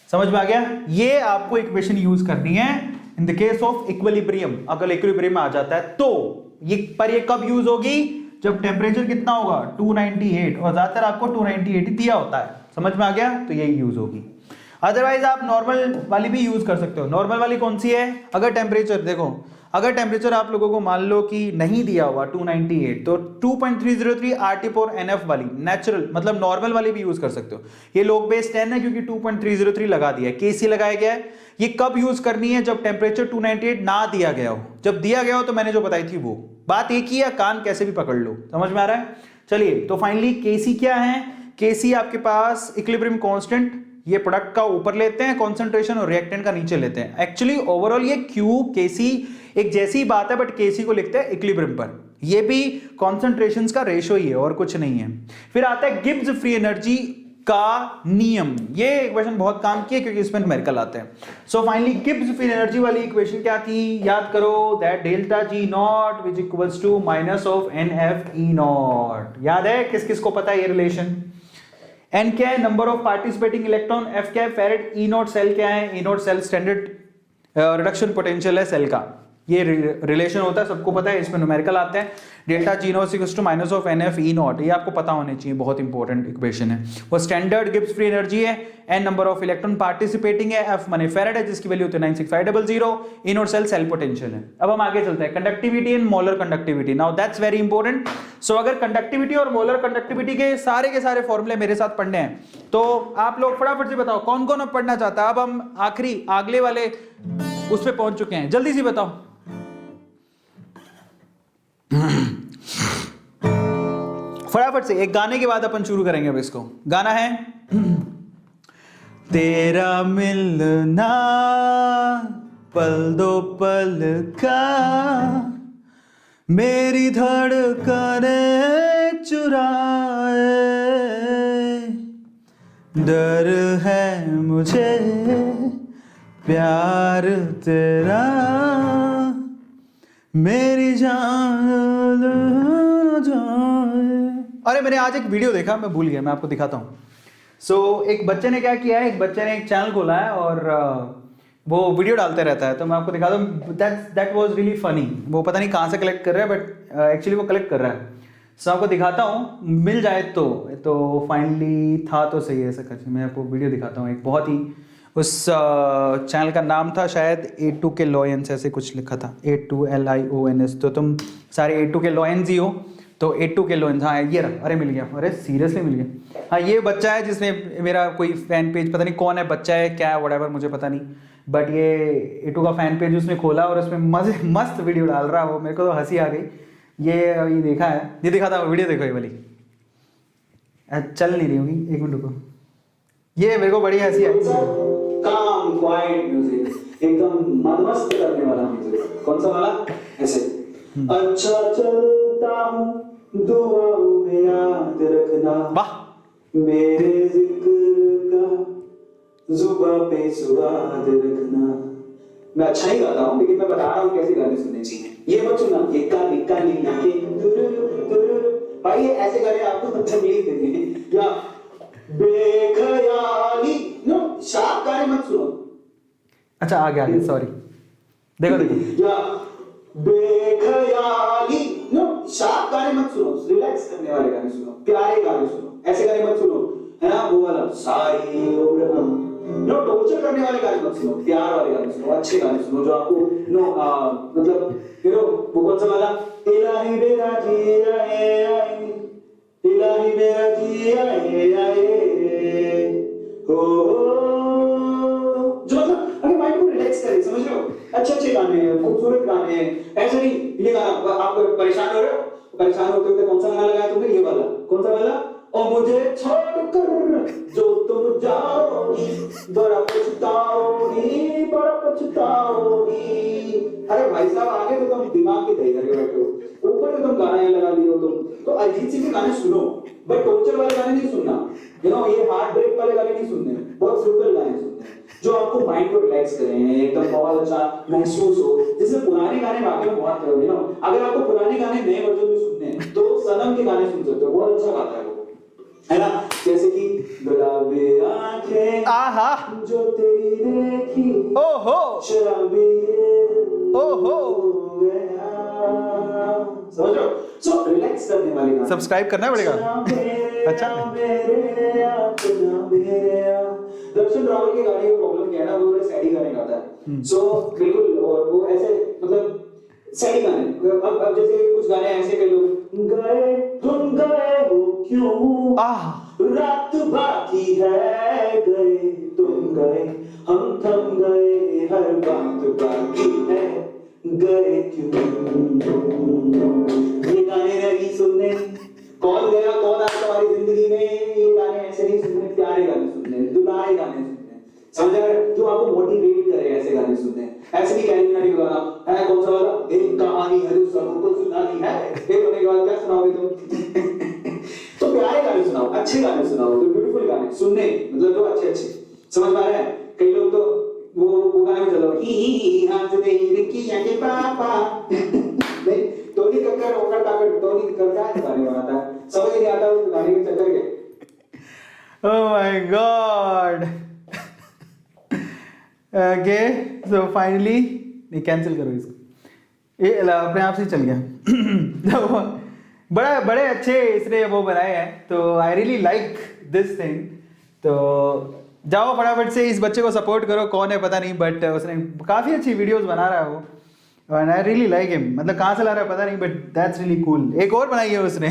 समझ में आ गया? ये आपको इक्वेशन यूज करनी है इन द केस ऑफ इक्विलिब्रियम। अगर इक्विलिब्रियम आ जाता है तो ये कब यूज होगी? जब टेम्परेचर कितना होगा? 298, और ज्यादातर आपको 298 ही दिया होता है। समझ में आ गया? तो यही यूज होगी। अदरवाइज आप नॉर्मल वाली भी यूज कर सकते हो। नॉर्मल वाली कौन सी है? अगर टेम्परेचर देखो, अगर टेम्परेचर आप लोगों को मान लो कि नहीं दिया हुआ 298, तो 2.303 RT/NF वाली नेचुरल मतलब नॉर्मल वाली भी यूज कर सकते हो। ये log बेस 10 है क्योंकि 2.303 लगा दिया है, केसी लगाया गया है। ये कब यूज करनी है? जब टेम्परेचर 298 ना दिया गया हो। जब दिया गया हो तो मैंने जो बताई थी वो बात एक ही है, कान कैसे भी पकड़ लो। समझ में आ रहा है? चलिए, तो फाइनली केसी क्या है? केसी आपके पास इक्विलिब्रियम कांस्टेंट, ये प्रोडक्ट का ऊपर लेते हैं कॉन्सेंट्रेशन और रिएक्टेंट का नीचे लेते हैं। एक्चुअली ओवरऑल ये क्यू केसी एक जैसी ही बात है, बट केसी को लिखते हैं इक्विलिब्रियम पर। ये भी कॉन्सेंट्रेशंस का रेशो ही है और कुछ नहीं है। फिर आता है गिब्स फ्री एनर्जी का नियम, ये इक्वेशन बहुत काम की है क्योंकि इसमें न्यूमेरिकल आते हैं। So finally Gibbs free energy वाली इक्वेशन क्या थी, याद करो, that delta G naught which equals to minus of N F E naught. याद है किस किस को पता है ये रिलेशन? एन क्या है, number of participating electron, F क्या है फेरेड, ई नॉट सेल क्या है, E not cell standard reduction potential है सेल का। ये रिलेशन होता है, सबको पता है, इसमें न्यूमेरिकल आते हैं। Delta G naught equals to minus of N F E naught, ये आपको पता होने चाहिए, बहुत इंपॉर्टेंट इक्वेशन है। वो स्टैंडर्ड गिब्स फ्री एनर्जी है, N number of electron participating है, एफ माने फेरेड है जिसकी वैल्यू होती है 96500, E not cell cell potential है। अब हम आगे चलते हैं, conductivity and molar conductivity. Now that's very important. So अगर कंडक्टिविटी और मोलर कंडक्टिविटी के सारे फॉर्मूले मेरे साथ पढ़ने हैं तो आप लोग फटाफट से बताओ कौन कौन अब पढ़ना चाहता है। अब हम आखिरी अगले वाले उस पे पहुंच चुके हैं, जल्दी से बताओ। फटाफट से, एक गाने के बाद अपन शुरू करेंगे। अब इसको गाना है तेरा मिलना पल दो पल का मेरी धड़कने चुराए, डर है मुझे प्यार तेरा मेरी जान जाए। अरे मैंने आज एक वीडियो देखा, मैं भूल गया, मैं आपको दिखाता हूँ। सो एक बच्चे ने क्या किया है, एक बच्चे ने एक चैनल खोला है और वो वीडियो डालते रहता है, तो मैं आपको दिखाता हूँ। That was really funny. वो पता नहीं कहाँ से कलेक्ट कर रहा है, बट एक्चुअली वो कलेक्ट कर रहा है। सो आपको दिखाता हूँ, मिल जाए तो फाइनली था तो सही है ऐसा कुछ। मैं आपको वीडियो दिखाता हूँ, एक बहुत ही, उस चैनल का नाम था शायद A2K लॉयंस, ऐसे कुछ लिखा था, A2LIONS। तो तुम सारे A2K लॉयंस ही हो, तो A2K लॉयंस। हाँ ये रहा, अरे मिल गया, अरे सीरियसली मिल गया। हाँ ये बच्चा है जिसने मेरा कोई फैन पेज, पता नहीं कौन है, बच्चा है क्या है, व्हाटएवर, मुझे पता नहीं, बट ये A2 का फैन पेज उसने खोला और उसमें मस्त वीडियो डाल रहा है वो। मेरे को तो हंसी आ गई। ये देखा है, ये दिखाता हूँ, वीडियो देखो ये वाली। चल नहीं रही होगी, एक मिनट रुको, ये मेरे को बड़ी हंसी आई। काम क्वाइट म्यूजिक, एकदम मदमस्त करने वाला म्यूजिक। कौन सा वाला? ऐसे अच्छा चलता हूँ दुआओं में याद रखना, वाह, मेरे जिक्र का जुबां पे स्वाद रखना। मैं अच्छा ही गाता हूँ लेकिन मैं बता रहा हूँ कैसे गाने सुनने चाहिए। ये मत सुनना, ये काली काली भाई, ये ऐसे गाने आपको तकलीफ देंगे या बेखयाली। नो, शार्प गाने मत सुनो। अच्छा आगे सॉरी, देखो या बेखयाली। नो, शार्प गाने मत सुनो, रिलैक्स करने वाले गाने सुनो, प्यारे गाने सुनो, ऐसे गाने मत सुनो, है ना, वो वाला सारी उम्र हम। नो, टॉर्चर करने वाले गाने मत सुनो, प्यार वाले गाने सुनो, अच्छे गाने सुनो जो आपको मतलब वो कौन सा वाला, इलाही मेरा जी आए आए, इलाही मेरा जी आए आए हो, जो मतलब अरे माइंड को रिलैक्स करे, समझ रहे हो? अच्छे गाने हैं, खूबसूरत गाने हैं। ऐसे नहीं ये गाना आप परेशान हो रहे हो, परेशान होते होते कौन सा गाना लगाया तुमने, ये वाला, कौन सा वाला, और मुझे छोड़कर जो तुम जाओगी बड़ा पछताओगी, बड़ा पछताओगी। अरे भाई साहब, आगे तो तुम दिमाग की दही करके बैठे हो, ऊपर तो तुम गाना लगा लिए हो तुम। तो अजीत सिंह के गाने सुनो, बट टॉर्चर वाले गाने नहीं सुनना, ये हार्ट ब्रेक वाले गाने नहीं सुनने, बहुत सिंपल गाने सुनने जो आपको माइंड को रिलैक्स करें, एकदम बहुत अच्छा महसूस हो। जैसे पुराने गाने वाकई में बहुत अगर आपको पुराने गाने नए वर्जन में सुनने हैं तो सनम के गाने सुन सकते हो, बहुत अच्छा गाता है वो, है ना। जैसे कि गुलाबी आंखें आहा जो तेरी देखी, ओहो शराबी ओहो, समझ रहे हो? सो रिलैक्स करने वाले गाने, सब्सक्राइब करना पड़ेगा। अच्छा, दर्शन रावल के गाने का प्रॉब्लम क्या है ना, वो थोड़े सैडी गाने गाता है। सो बिल्कुल, और वो ऐसे मतलब सैडी गाने। अब जैसे कुछ गाने ऐसे कर लो, गए तुम गए हो क्यों, रात बाकी है, गए तुम गए हम थम गए, हर बात बाकी है, गए क्यों। ये गाने नहीं सुनने, कौन गया कौन आया तुम्हारी जिंदगी में, ये गाने ऐसे नहीं सुनने, प्यारे गाने सुनने, दुलारे गाने सुनने, समझ रहे, जो आपको मोटिवेट करे, ऐसे गाने सुनने। ऐसे भी कैरी मिनाटी का गाना है, कौन सा वाला, एक कहानी है जो सबको सुनानी है, फिर होने के बाद क्या सुनाओगे तुम। तो प्यारे गाने गाने सुनाओ, अच्छे गाने सुनाओ, तो ब्यूटीफुल गाने सुनने, मतलब जो अच्छे अच्छे, समझ पा रहे हैं? कई लोग तो वो गाने में चलो ही हाथ दे रिकी आगे पापा नहीं, टोनी कक्कर ओकर टाकर टोनी कक्कर गाने बनाता है, समझ नहीं आता उस गाने के चक्कर के। Oh my God. Okay, so finally नहीं कैंसिल करो इसको, ये अपने आप से चल गया। तो बड़े अच्छे इसने वो बनाए हैं, तो I really like this thing. तो जाओ फटाफट से इस बच्चे को सपोर्ट करो, कौन है पता नहीं, बट उसने काफ़ी अच्छी वीडियोस बना रहा है वो, and I really like him. मतलब कहाँ से ला रहा है पता नहीं, बट दैट्स रियली कूल। एक और बनाई है उसने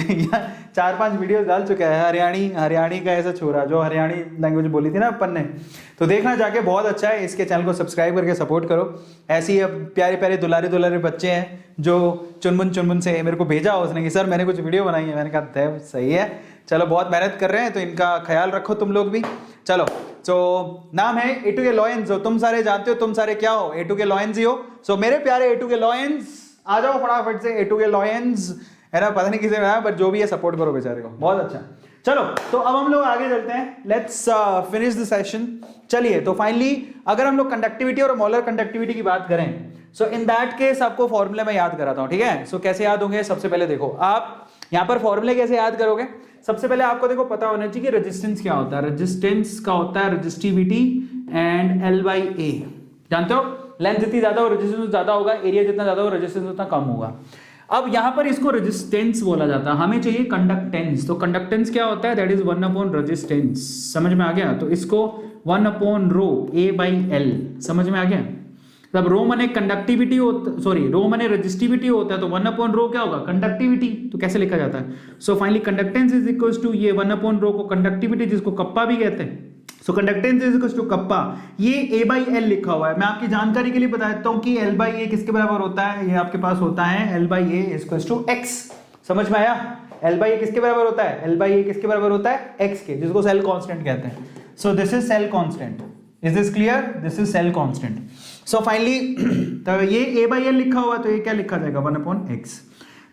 4-5 वीडियोस डाल चुका है, हरियाणी का ऐसा छोरा जो हरियाणी लैंग्वेज बोली थी ना अपन ने, तो देखना जाके, बहुत अच्छा है। इसके चैनल को सब्सक्राइब करके सपोर्ट करो। ऐसे ही अब प्यारे प्यारे दुलारे बच्चे हैं जो चुनमुन से मेरे को भेजा उसने कि सर मैंने कुछ वीडियो बनाई है, मैंने कहा देव सही है, चलो बहुत मेहनत कर रहे हैं, तो इनका ख्याल रखो तुम लोग भी। चलो, तो नाम है एटू के लॉयंस, जो तुम सारे जानते हो, तुम सारे क्या हो, एटू के लॉयंस ही हो। सो मेरे प्यारे एटू के लॉयंस, आ जाओ फटाफट से, एटू के लॉयंस है ना, पता नहीं किसे बनाया, बट जो भी है सपोर्ट करो बेचारे को, बहुत अच्छा। चलो, तो अब हम लोग आगे चलते हैं, लेट्स फिनिश द सेशन। चलिए, तो फाइनली अगर हम लोग कंडक्टिविटी और मोलर कंडक्टिविटी की बात करें, सो इन दैट केस आपको फॉर्मूले में याद कराता हूं, ठीक है। सो कैसे याद होंगे, सबसे पहले देखो आप यहां पर फॉर्मूले कैसे याद करोगे। सबसे पहले आपको देखो पता होना चाहिए कि रेजिस्टेंस क्या होता है। रेजिस्टेंस का होता है रेजिस्टिविटी एंड L/A, जानते हो, लेंथ जितनी ज्यादा हो रेजिस्टेंस ज्यादा होगा, एरिया जितना ज्यादा हो रेजिस्टेंस उतना कम होगा। अब यहां पर इसको रेजिस्टेंस बोला जाता है, हमें चाहिए कंडक्टेंस। तो कंडक्टेंस क्या होता है, दैट इज 1 रेजिस्टेंस, समझ में आ गया। तो इसको 1/ρ A/L, समझ में आ गया। तब रो मने कंडक्टिविटी रो मने रेजिस्टिविटी होता है, तो 1/ρ क्या होगा, कंडक्टिविटी। तो कैसे लिखा जाता है, so finally conductance is equal to ये 1/ρ को कंडक्टिविटी, जिसको कप्पा भी कहते हैं। So conductance is equal to kappa, ये A/L लिखा हुआ है। मैं आपकी जानकारी के लिए बता देता हूं कि L/A किसके बराबर होता है, ये आपके पास होता है L/A is equal to x, समझ में आया। L/A किसके बराबर होता है, L/A किसके बराबर होता है, x के, जिसको सेल कांस्टेंट कहते हैं। So this is cell constant, is this clear, this is cell constant. So finally तो ये A/L लिखा हुआ, तो ये क्या लिखा जाएगा 1/x।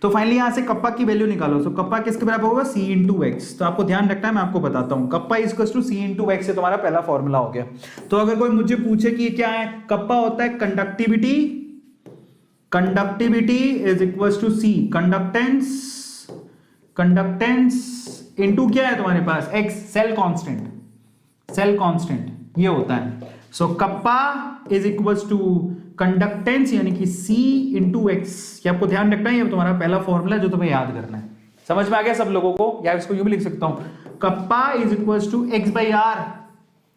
तो फाइनली यहां से कप्पा की वैल्यू निकालो। सो कप्पा किसके बराबर होगा, C × x। तो आपको ध्यान रखना है, मैं आपको बताता हूं, kappa is equal to C × x से तुम्हारा पहला फॉर्मूला हो गया। तो अगर कोई मुझे पूछे कि ये क्या है, कप्पा होता है conductivity is equal to C, conductance into क्या है तुम्हारे पास, x, सेल कांस्टेंट ये होता है। So kappa is equal to conductance यानी कि C × x। ये आपको ध्यान रखना है, ये तुम्हारा पहला फॉर्मूला जो तुम्हें याद करना है। समझ में आ गया सब लोगों को, या इसको यूं भी लिख सकता हूं, kappa is equal to x/r,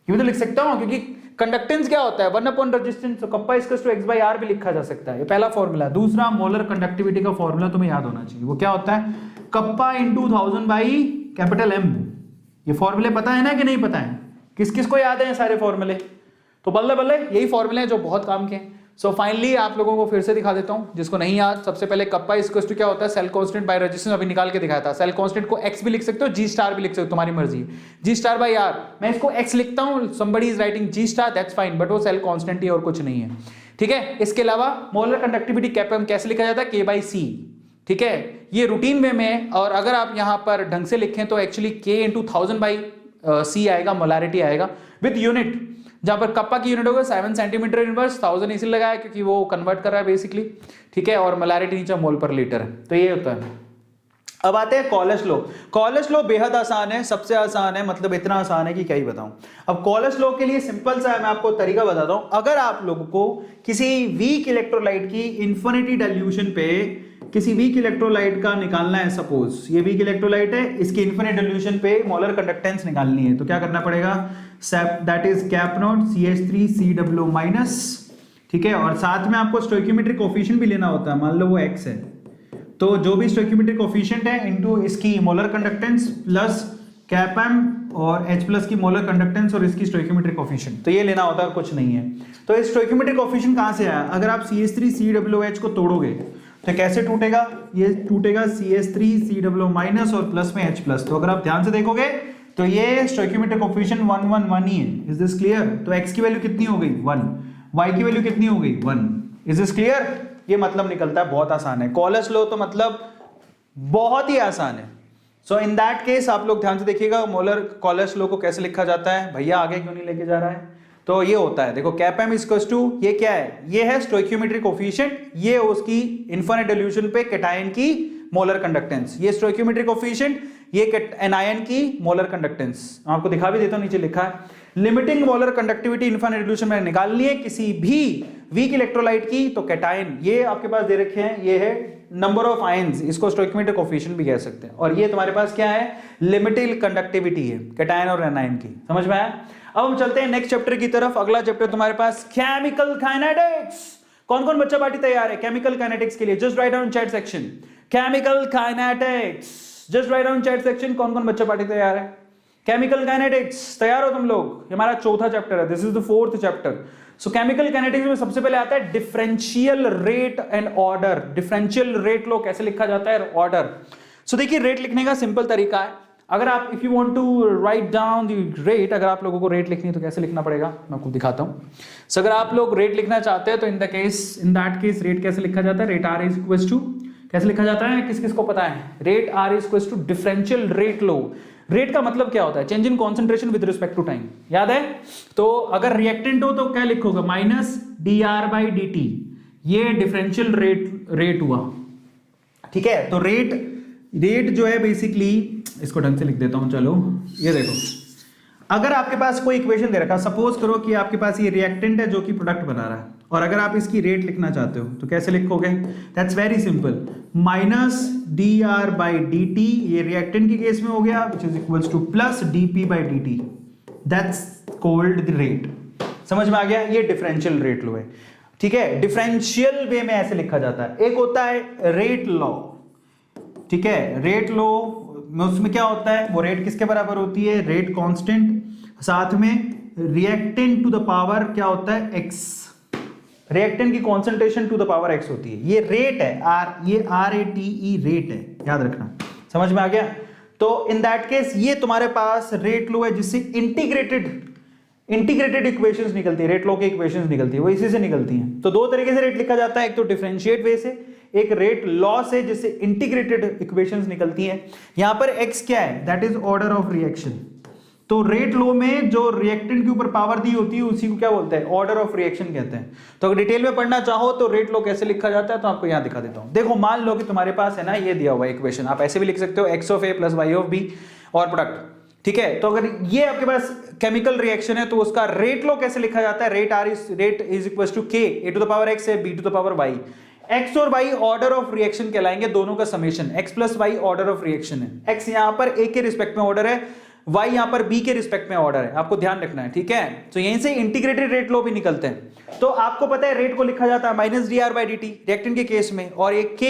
यूं तो लिख सकता हूं, क्योंकि कंडक्टेंस क्या होता है 1 रेजिस्टेंस, तो kappa is equal to x/r भी लिखा जा सकता है। ये पहला फॉर्मूला। दूसरा, मोलर कंडक्टिविटी का फॉर्मूला तुम्हें याद होना चाहिए, वो क्या होता है, कप्पा × 1000/M। ये फॉर्मूले पता है ना कि नहीं पता है, किस किस को याद है सारे फॉर्मूले, तो बल्ले बल्ले यही फॉर्मूले हैं जो बहुत काम के हैं। सो फाइनली आप लोगों को फिर से दिखा देता हूं, जिसको नहीं याद। सबसे पहले कप्पा इज इक्वल टू क्या होता है, सेल कांस्टेंट बाय रेजिस्टेंस, अभी निकाल के दिखाया था। सेल कांस्टेंट को x भी लिख सकते हो, G* भी लिख सकते हो, तुम्हारी मर्जी। G*/r, मैं इसको x लिखता हूं, somebody is writing G*, that's fine, but वो सेल कांस्टेंट ही और कुछ नहीं है, ठीक है। इसके अलावा मोलर कंडक्टिविटी कैसे लिखा जाता है, K/C, ठीक है, ये रूटीन वे में। और अगर आप यहां पर ढंग से लिखें तो एक्चुअली K × 1000/C आएगा, मोलारिटी आएगा विद यूनिट, जहां पर कप्पा की यूनिट होगा 7 सेंटीमीटर इनवर्स, 1000 इसी लगाया क्योंकि वो कन्वर्ट कर रहा है बेसिकली, ठीक है, और मोलारिटी नीचे मोल पर लीटर है, तो ये होता है। अब आते हैं कॉलस लॉ। कॉलस लॉ बेहद आसान है, सबसे आसान है, मतलब इतना आसान है कि क्या ही बताऊं। अब कॉलस लॉ के लिए सिंपल सा है, मैं आपको तरीका बताता हूं। अगर आप लोगों को किसी वीक इलेक्ट्रोलाइट की इन्फिनिटी डाइल्यूशन पे किसी वीक इलेक्ट्रोलाइट का निकालना है, सपोज ये वीक इलेक्ट्रोलाइट है, इसकी इन्फिनिट डाइल्यूशन पे मोलर कंडक्टेंस निकालनी है, तो क्या करना पड़ेगा, that is cap not CH3CW-, ठीक है। और साथ में आपको स्टोइकियोमेट्रिक कोफिशिएंट भी लेना होता है, मान लो वो x है, तो जो भी स्टोइकियोमेट्रिक कोफिशिएंट है इनटू इसकी molar conductance plus cap m और H+ की मोलर कंडक्टेंस और इसकी स्टोइकियोमेट्रिक कोफिशिएंट, तो ये लेना होता है, कुछ नहीं है। तो इस स्टोइकियोमेट्रिक कोफिशिएंट कहां से आया, अगर आप CH3CWH को तोड़ोगे तो कैसे टूटेगा, ये टूटेगा CH3CW- और प्लस में H+। तो अगर आप ध्यान से देखोगे तो ये स्टोइकियोमेट्रिक कोफिशिएंट 1 1 1 ही है। Is this clear. तो x की वैल्यू कितनी हो गई 1, y की वैल्यू कितनी हो गई 1। Is this clear. ये मतलब निकलता है, बहुत आसान है। कॉलस लॉ तो मतलब बहुत ही आसान है, सो इन दैट केस आप लोग ध्यान से देखिएगा मोलर कॉलर्स लॉ को कैसे लिखा जाता है। भैया आगे क्यों नहीं लेके जा रहा है? तो ये होता है, देखो कैप एम इक्वल्स टू, ये क्या है, ये है स्टोइकियोमेट्रिक कोफिशिएंट, ये उसकी इनफाइनाइट डिल्यूशन पे कैटायन की मोलर कंडक्टेंस, ये स्टोइकियोमेट्रिक कोफिशिएंट, ये एनायन की मोलर कंडक्टेंस। आपको दिखा भी देता हूं, नीचे लिखा है limiting molar conductivity infinite dilution में निकालनी है किसी भी वीक इलेक्ट्रोलाइट की, तो कैटायन ये आपके पास दे रखे हैं, ये है नंबर ऑफ आयंस, इसको स्टोइकियोमेट्रिक कोफिशिएंट भी कह सकते हैं, और ये तुम्हारे पास क्या है, लिमिटिंग कंडक्टिविटी है कैटायन और एनायन की। समझ में आया? अब हम चलते हैं नेक्स्ट चैप्टर की तरफ। अगला चैप्टर तुम्हारे पास केमिकल काइनेटिक्स। कौन कौन बच्चा पार्टी तैयार है केमिकल काइनेटिक्स के लिए? Just write down chat section chemical kinetics, just write down chat section. कौन कौन बच्चा पार्टी तैयार है केमिकल काइनेटिक्स? तैयार हो तुम लोग? ये हमारा चौथा चैप्टर है, this is the fourth chapter. So chemical kinetics में सबसे पहले आता है differential rate and order. Differential rate law कैसे लिखा जाता है, ऑर्डर। सो देखिए रेट लिखने का सिंपल तरीका है, अगर आप if you want to write down the rate, अगर आप लोगों को रेट लिखनी है तो कैसे लिखना पड़ेगा मैं आपको दिखाता हूं। सो अगर आप लोग रेट लिखना चाहते हैं तो इन दैट केस रेट कैसे लिखा जाता है, rate R is equal to, कैसे लिखा जाता है, किस किस को पता है? Rate R is equal to differential rate लो। रेट का मतलब क्या होता है? Change in concentration with respect to time, याद है? तो अगर रिएक्टेंट हो तो क्या लिखोगे, minus D R by D T, ये डिफरेंशियल रेट हुआ, ठीक है? तो रेट जो है बेसिकली, इसको ढंग से लिख देता हूं, चलो ये देखो, अगर आपके पास कोई इक्वेशन दे रखा, सपोज करो कि आपके पास ये रिएक्टेंट है जो कि प्रोडक्ट बना रहा है, और अगर आप इसकी रेट लिखना चाहते हो तो कैसे लिखोगे? That's very simple, minus D R by D T, ये रिएक्टेंट के केस में हो गया, विच is equals two plus D P by D T, that's called the rate. समझ में आ गया? ये डिफरेंशियल रेट लो है, ठीक है? डिफरेंशियल वे में ऐसे लिखा जाता है। एक होता है रेट लॉ, ठीक है? रेट लॉ में उसमें क्या होता है, वो रेट किसके बराबर होती है, रेट कांस्टेंट, साथ में रिएक्टेंट टू द पावर क्या होता है, एक्स, रिएक्टेंट की concentration to the power x होती है। ये रेट है आर, ये RATE रेट है, याद रखना। समझ में आ गया? तो इन दैट केस ये तुम्हारे पास रेट लो है जिससे इंटीग्रेटेड इक्वेशंस निकलती है, रेट लो की इक्वेशंस निकलती है, वो इसी से निकलती हैं। तो दो तरीके से रेट लिखा जाता है, एक तो डिफरेंशिएट वे से, एक रेट लॉ से जिससे इंटीग्रेटेड इक्वेशंस निकलती हैं। यहां पर x क्या है, that is order of reaction. तो रेट लॉ में जो रिएक्टेंट के ऊपर पावर दी होती है उसी को क्या बोलते हैं, ऑर्डर ऑफ रिएक्शन कहते हैं। तो अगर डिटेल में पढ़ना चाहो तो रेट लॉ कैसे लिखा जाता है तो आपको यहां दिखा देता हूं। देखो मान लो कि तुम्हारे पास है ना ये दिया हुआ इक्वेशन, आप ऐसे भी लिख सकते हो x of a plus y of b और प्रोडक्ट, ठीक है? तो अगर ये आपके पास केमिकल रिएक्शन है तो उसका रेट लॉ कैसे लिखा जाता है, rate is equal to k a to the power x है b to the power y। x और y ऑर्डर ऑफ रिएक्शन कहलाएंगे, दोनों का समेशन, x plus y order of reaction है। x यहां पर a के रिस्पेक्ट में ऑर्डर है, y यहां पर b के रिस्पेक्ट में ऑर्डर है, आपको ध्यान रखना है, ठीक है? तो यहीं से इंटीग्रेटेड रेट लॉ भी निकलते हैं। तो आपको पता है रेट को लिखा जाता है minus D R by D T reactant के केस में, और एक k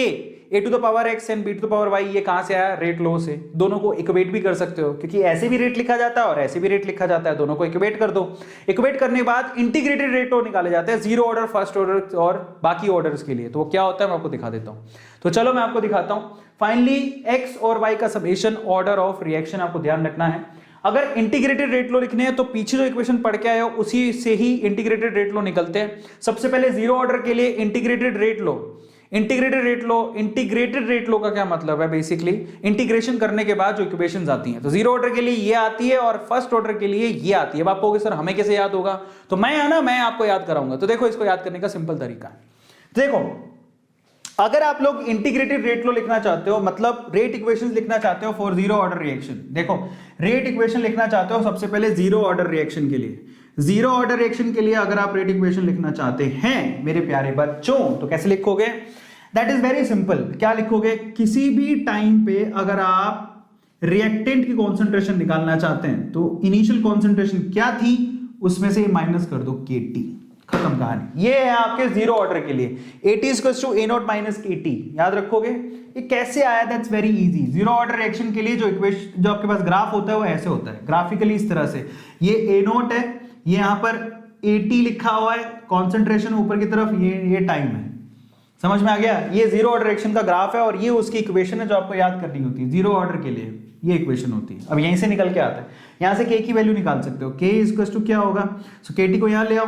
a to the power x and b to the power y, ये कहां से आया, रेट लॉ से। दोनों को इक्वेट भी कर सकते हो, क्योंकि ऐसे भी रेट लिखा जाता है और ऐसे भी रेट लिखा जाता है, दोनों को इक्वेट कर दो। इक्वेट करने के बाद इंटीग्रेटेड रेट लॉ निकाले जाते हैं, जीरो ऑर्डर, फर्स्ट ऑर्डर और बाकी ऑर्डर्स के लिए। तो वो क्या होता है मैं आपको दिखा देता हूं। तो चलो मैं आपको दिखाता हूं। फाइनली x और y का समेशन ऑर्डर ऑफ रिएक्शन आपको ध्यान रखना है। अगर इंटीग्रेटेड रेट लॉ लिखने हैं तो पीछे जो इक्वेशन पढ़ के आए हो उसी से ही इंटीग्रेटेड रेट लॉ निकलते हैं। सबसे पहले जीरो ऑर्डर के लिए integrated rate law, integrated rate law का क्या मतलब है, बेसिकली इंटीग्रेशन करने के बाद जो इक्वेशंस आती हैं। तो जीरो ऑर्डर के लिए ये आती है और फर्स्ट ऑर्डर के लिए ये आती है। अब आप कहोगे सर हमें कैसे याद होगा, तो मैं आपको याद कराऊंगा। तो देखो इसको याद करने का सिंपल तरीका है, देखो अगर आप लोग इंटीग्रेटेड रेट लॉ लिखना चाहते हो, मतलब रेट इक्वेशंस लिखना चाहते हो फॉर जीरो ऑर्डर रिएक्शन, देखो रेट इक्वेशन लिखना चाहते हो सबसे पहले जीरो ऑर्डर रिएक्शन के लिए। जीरो ऑर्डर रिएक्शन के लिए अगर आप रेट इक्वेशन लिखना चाहते हैं मेरे प्यारे बच्चों तो कैसे लिखोगे, दैट इज वेरी सिंपल। क्या लिखोगे, किसी भी टाइम पे अगर आप रिएक्टेंट की कॉन्सेंट्रेशन निकालना चाहते हैं तो इनिशियल कॉन्सेंट्रेशन क्या थी उसमें से माइनस कर दो KT, खत्म कहानी। ये है आपके जीरो ऑर्डर के लिए AT equals to A naught minus KT, याद रखोगे। ये कैसे आया, that's very easy. Zero order reaction के लिए जो इक्वेशन, जो आपके पास ग्राफ होता है वो ऐसे होता है ग्राफिकली इस तरह से। ये A नॉट है, ये यहां पर AT लिखा हुआ है, कॉन्सेंट्रेशन ऊपर की तरफ, ये टाइम है। समझ में आ गया, ये जीरो ऑर्डर रिएक्शन का ग्राफ है और ये उसकी इक्वेशन है जो आपको याद करनी होती है। जीरो ऑर्डर के लिए ये इक्वेशन होती है। अब यहीं से निकल के आता है, यहां से k की वैल्यू निकाल सकते हो। k इक्वल्स टू क्या होगा, सो KT को यहां ले आओ,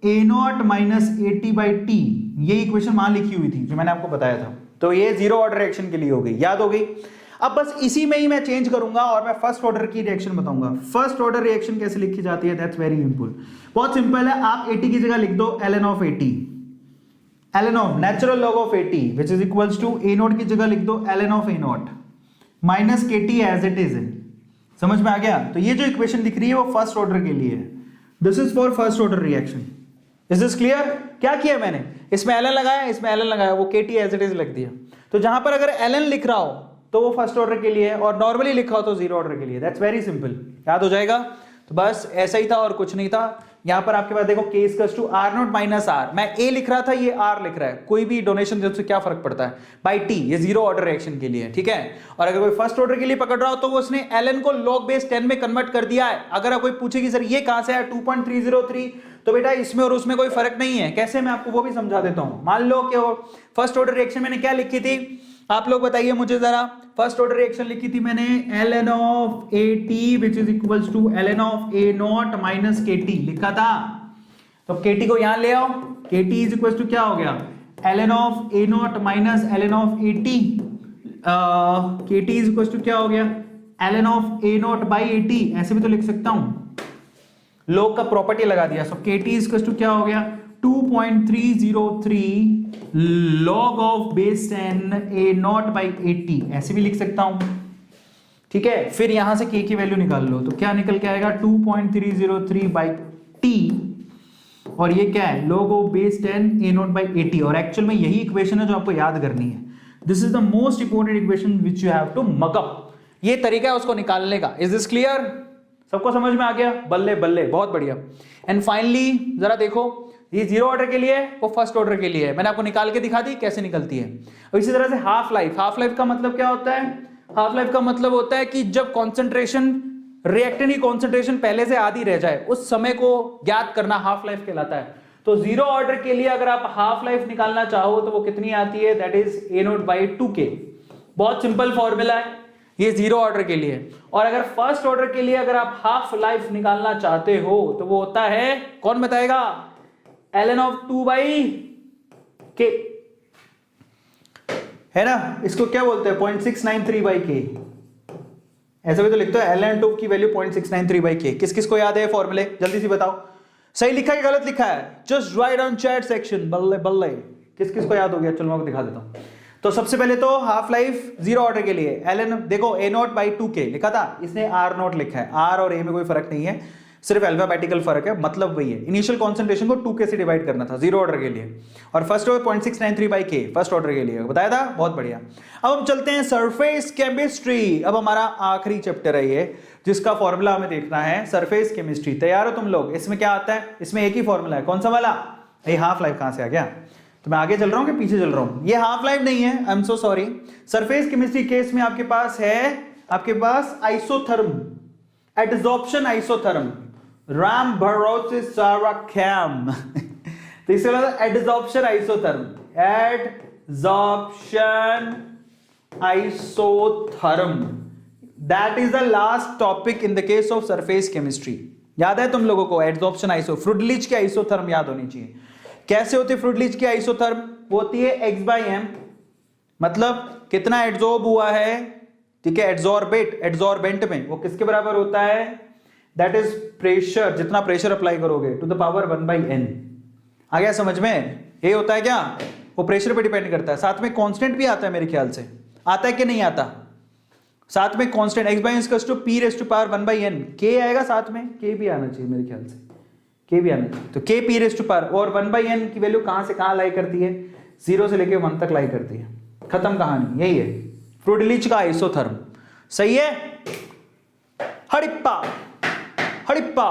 A naught minus AT by T, ये इक्वेशन वहां लिखी हुई थी जो मैंने आपको बताया था। तो ये जीरो ऑर्डर रिएक्शन के लिए हो गई, याद हो गई। अब बस इसी में ही मैं चेंज करूंगा और मैं फर्स्ट ऑर्डर की रिएक्शन बताऊंगा। फर्स्ट ऑर्डर रिएक्शन कैसे लिखी जाती है, दैट्स वेरी सिंपल, बहुत सिंपल है। आप 80 की जगह लिख दो ln of 80, ln of natural log of 80 which is equals to a naught की जगह लिख दो ln of a naught minus kt as it is. समझ में आ गया? तो ये जो इक्वेशन दिख रही है वो फर्स्ट ऑर्डर के लिए है। This is for first order reaction. Is this clear? क्या किया मैंने, इसमें ln लगाया, इसमें ln लगाया, वो kt एज इट इज लिख दिया। तो जहां पर अगर ln लिख रहा हो तो वो फर्स्ट ऑर्डर के लिए है, और नॉर्मली लिखा हो तो जीरो ऑर्डर के लिए। दैट्स वेरी सिंपल, याद हो जाएगा। तो बस ऐसा ही था और कुछ नहीं था। यहां पर आपके पास देखो k equals to r naught minus r, मैं a लिख रहा था, ये r लिख रहा है, कोई भी डोनेशन दे उससे क्या फर्क पड़ता है, बाई t, ये जीरो ऑर्डर रिएक्शन के लिए, ठीक है। और अगर कोई फर्स्ट ऑर्डर के लिए पकड़ रहा हो तो वो उसने ln को log बेस 10 में कन्वर्ट कर दिया है। अगर कोई पूछेगी सर ये कहां से है 2.303, तो बेटा इसमें और उसमें कोई फर्क नहीं है। कैसे, मैं आपको वो भी समझा देता हूं। मान लो कि फर्स्ट ऑर्डर रिएक्शन मैंने क्या लिखी थी, आप लोग बताइए मुझे जरा। फर्स्ट ऑर्डर रिएक्शन लिखी थी मैंने ln of at which is equals to ln of a naught minus kt लिखा था। तो kt को यहां ले आओ, kt इज इक्वल्स टू क्या हो गया, ln of a naught minus ln of at, kt is equals to क्या हो गया, ln of a naught by at, ऐसे भी तो लिख सकता हूं, log का प्रॉपर्टी लगा दिया। सो kt इज इक्वल्स टू क्या हो गया, 2.303 log of base 10 a naught by 80, ऐसे भी लिख सकता हूं, ठीक है। फिर यहां से k की वैल्यू निकाल लो, तो क्या निकल के आएगा 2.303 बाई t, और ये क्या है, log of base 10 a naught by 80। और एक्चुअल में यही इक्वेशन है जो आपको याद करनी है। This is the most important equation which you have to mug up. ये तरीका है उसको निकालने का। Is this clear? सबको समझ में आ गया? बल्ले बल्ले, बहुत बढ़िया। एंड फाइनली जरा देखो, ये जीरो ऑर्डर के लिए, वो फर्स्ट ऑर्डर के लिए है। मैंने आपको निकाल के दिखा दी कैसे निकलती है। और इसी तरह से हाफ लाइफ, हाफ लाइफ का मतलब क्या होता है, हाफ लाइफ का मतलब होता है कि जब कॉन्सेंट्रेशन, रिएक्टेंट की कॉन्सेंट्रेशन पहले से आधी रह जाए, उस समय को ज्ञात करना हाफ लाइफ कहलाता है। तो जीरो ऑर्डर के लिए अगर आप हाफ लाइफ निकालना चाहो तो वो कितनी आती है, that is a naught by 2k। बहुत सिंपल फॉर्मूला है ये जीरो ऑर्डर के लिए। और अगर फर्स्ट ऑर्डर के लिए अगर आप हाफ लाइफ निकालना चाहते हो तो वो होता है, कौन बताएगा, ln ऑफ 2 बाई k, है ना। इसको क्या बोलते हैं, 0.693 बाई k, ऐसा भी तो लिखते हैं। ln 2 की वैल्यू 0.693 बाई k। किस किस को याद है फॉर्मूले, जल्दी से बताओ। सही लिखा है कि गलत लिखा है, just right on chat section. बल्ले बल्ले, किस किस को याद हो गया, चलो मैं आपको दिखा देता हूं। तो सबसे पहले तो हाफ लाइफ जीरो ऑर्डर के लिए ln, देखो a नॉट बाई 2k लिखा था, इसने r नॉट लिखा है। r और a में कोई फर्क नहीं है, सिर्फ अल्फाबेटिकल फर्क है, मतलब वही है। इनिशियल कॉन्सेंट्रेशन को 2k से डिवाइड करना था जीरो ऑर्डर के लिए। और first order 0.693 by k first order के लिए बताया था, बहुत बढ़िया। अब हम चलते हैं सरफेस केमिस्ट्री। अब हमारा आखिरी चैप्टर है ये, जिसका फॉर्मूला हमें देखना है, सरफेस केमिस्ट्री। तैयार हो तुम लोग? इसमें क्या आता है, इसमें एक ही फॉर्मूला है, कौन सा वाला, ये हाफ लाइफ कहां से आ गया। तो मैं आगे चल रहा हूं कि पीछे चल रहा हूं, ये हाफ लाइफ नहीं है, I am so sorry. Surface chemistry case में आपके पास है, आपके पास आइसोथर्म, एडजॉर्प्शन आइसोथर्म, राम भरोसे सारा कैम। तो इससे मतलब adsorption isotherm, adsorption isotherm, that is the last topic in the case of surface chemistry. याद है तुम लोगों को एडजॉर्प्शन आइसो, फ्रुडलिच की आइसोथर्म याद होनी चाहिए। कैसे होती है फ्रुडलिच की आइसोथर्म, वो होती है x/m, मतलब कितना एड्सॉर्ब हुआ है, ठीक है, एड्सॉर्बेट, एड्सॉर्बेंट में वो किसके बराबर होता है, दैट इज प्रेशर, जितना प्रेशर अप्लाई करोगे टू द पावर 1/n। आ गया समझ में? ये होता है क्या, वो प्रेशर पे डिपेंड करता है। साथ में कांस्टेंट भी आता है मेरे ख्याल से, आता है कि नहीं आता, साथ में constant x/n p raise to power 1/n, k आएगा साथ में, k भी आना चाहिए मेरे ख्याल से, k भी आना चाहिए। तो k p raise to power, और 1/n की वैल्यू कहां से कहां लाई करती है, 0 से लेके 1 तक लाई करती है, खत्म कहानी, यही है फ्रुडलिच का आइसोथर्म। सही है, हड़िप्पा हड़िप्पा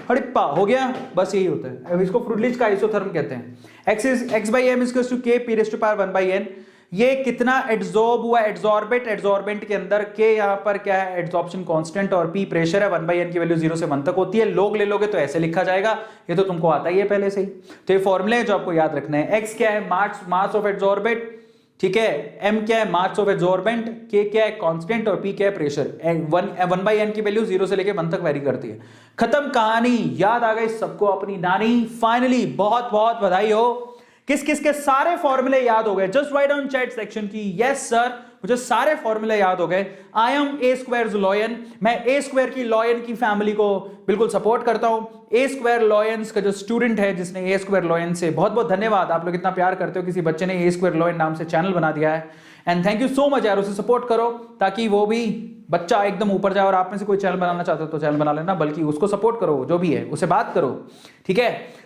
हड़िप्पा हो गया, बस यही होता है। अब इसको फ्रुडलिच का आइसोथर्म कहते हैं। x/m equals to k p raise to power 1/n। ये कितना एड्सॉर्ब हुआ, एड्सॉर्बेट, एड्सॉर्बेंट के अंदर k यहां पर क्या है, एड्सॉर्प्शन कांस्टेंट, और p प्रेशर है, 1/n की वैल्यू 0 से 1 तक होती है। लोग ले लोगे तो ऐसे लिखा जाएगा, ये तो तुमको आता ही है पहले से ही। तो ये फॉर्मूले है जो आपको याद रखना है। x क्या है, मास ऑफ एड्सॉर्बेट, ठीक है, m क्या है, मास ऑफ एड्सॉर्बेंट, k क्या है, कांस्टेंट, और p क्या है, प्रेशर। 1/n की वैल्यू 0 से लेके 1 तक वेरी करती है। खत्म कहानी, याद आ गई सबको अपनी नानी। फाइनली बहुत बहुत बधाई हो किस किस के सारे फॉर्मूले याद हो गए? Just write down chat section की यस सर, मुझे सारे फॉर्मूले याद हो गए। I am a square lion, मैं ए स्क्वायर की लॉयन की फैमिली को बिल्कुल सपोर्ट करता हूं। ए स्क्वायर लॉयंस का जो स्टूडेंट है जिसने ए स्क्वायर लॉयन से, बहुत बहुत धन्यवाद, आप लोग इतना प्यार करते हो, किसी बच्चे ने ए स्क्वायर लॉयन नाम से चैनल बना दिया है and thank you so much यार, उसे सपोर्ट करो ताकि वो भी बच्चा एकदम ऊपर जाए। और आप में से कोई चैनल बनाना चाहते हो तो चैनल बना लेना, बल्कि उसको सपोर्ट करो, जो भी है उसे बात करो, ठीक है।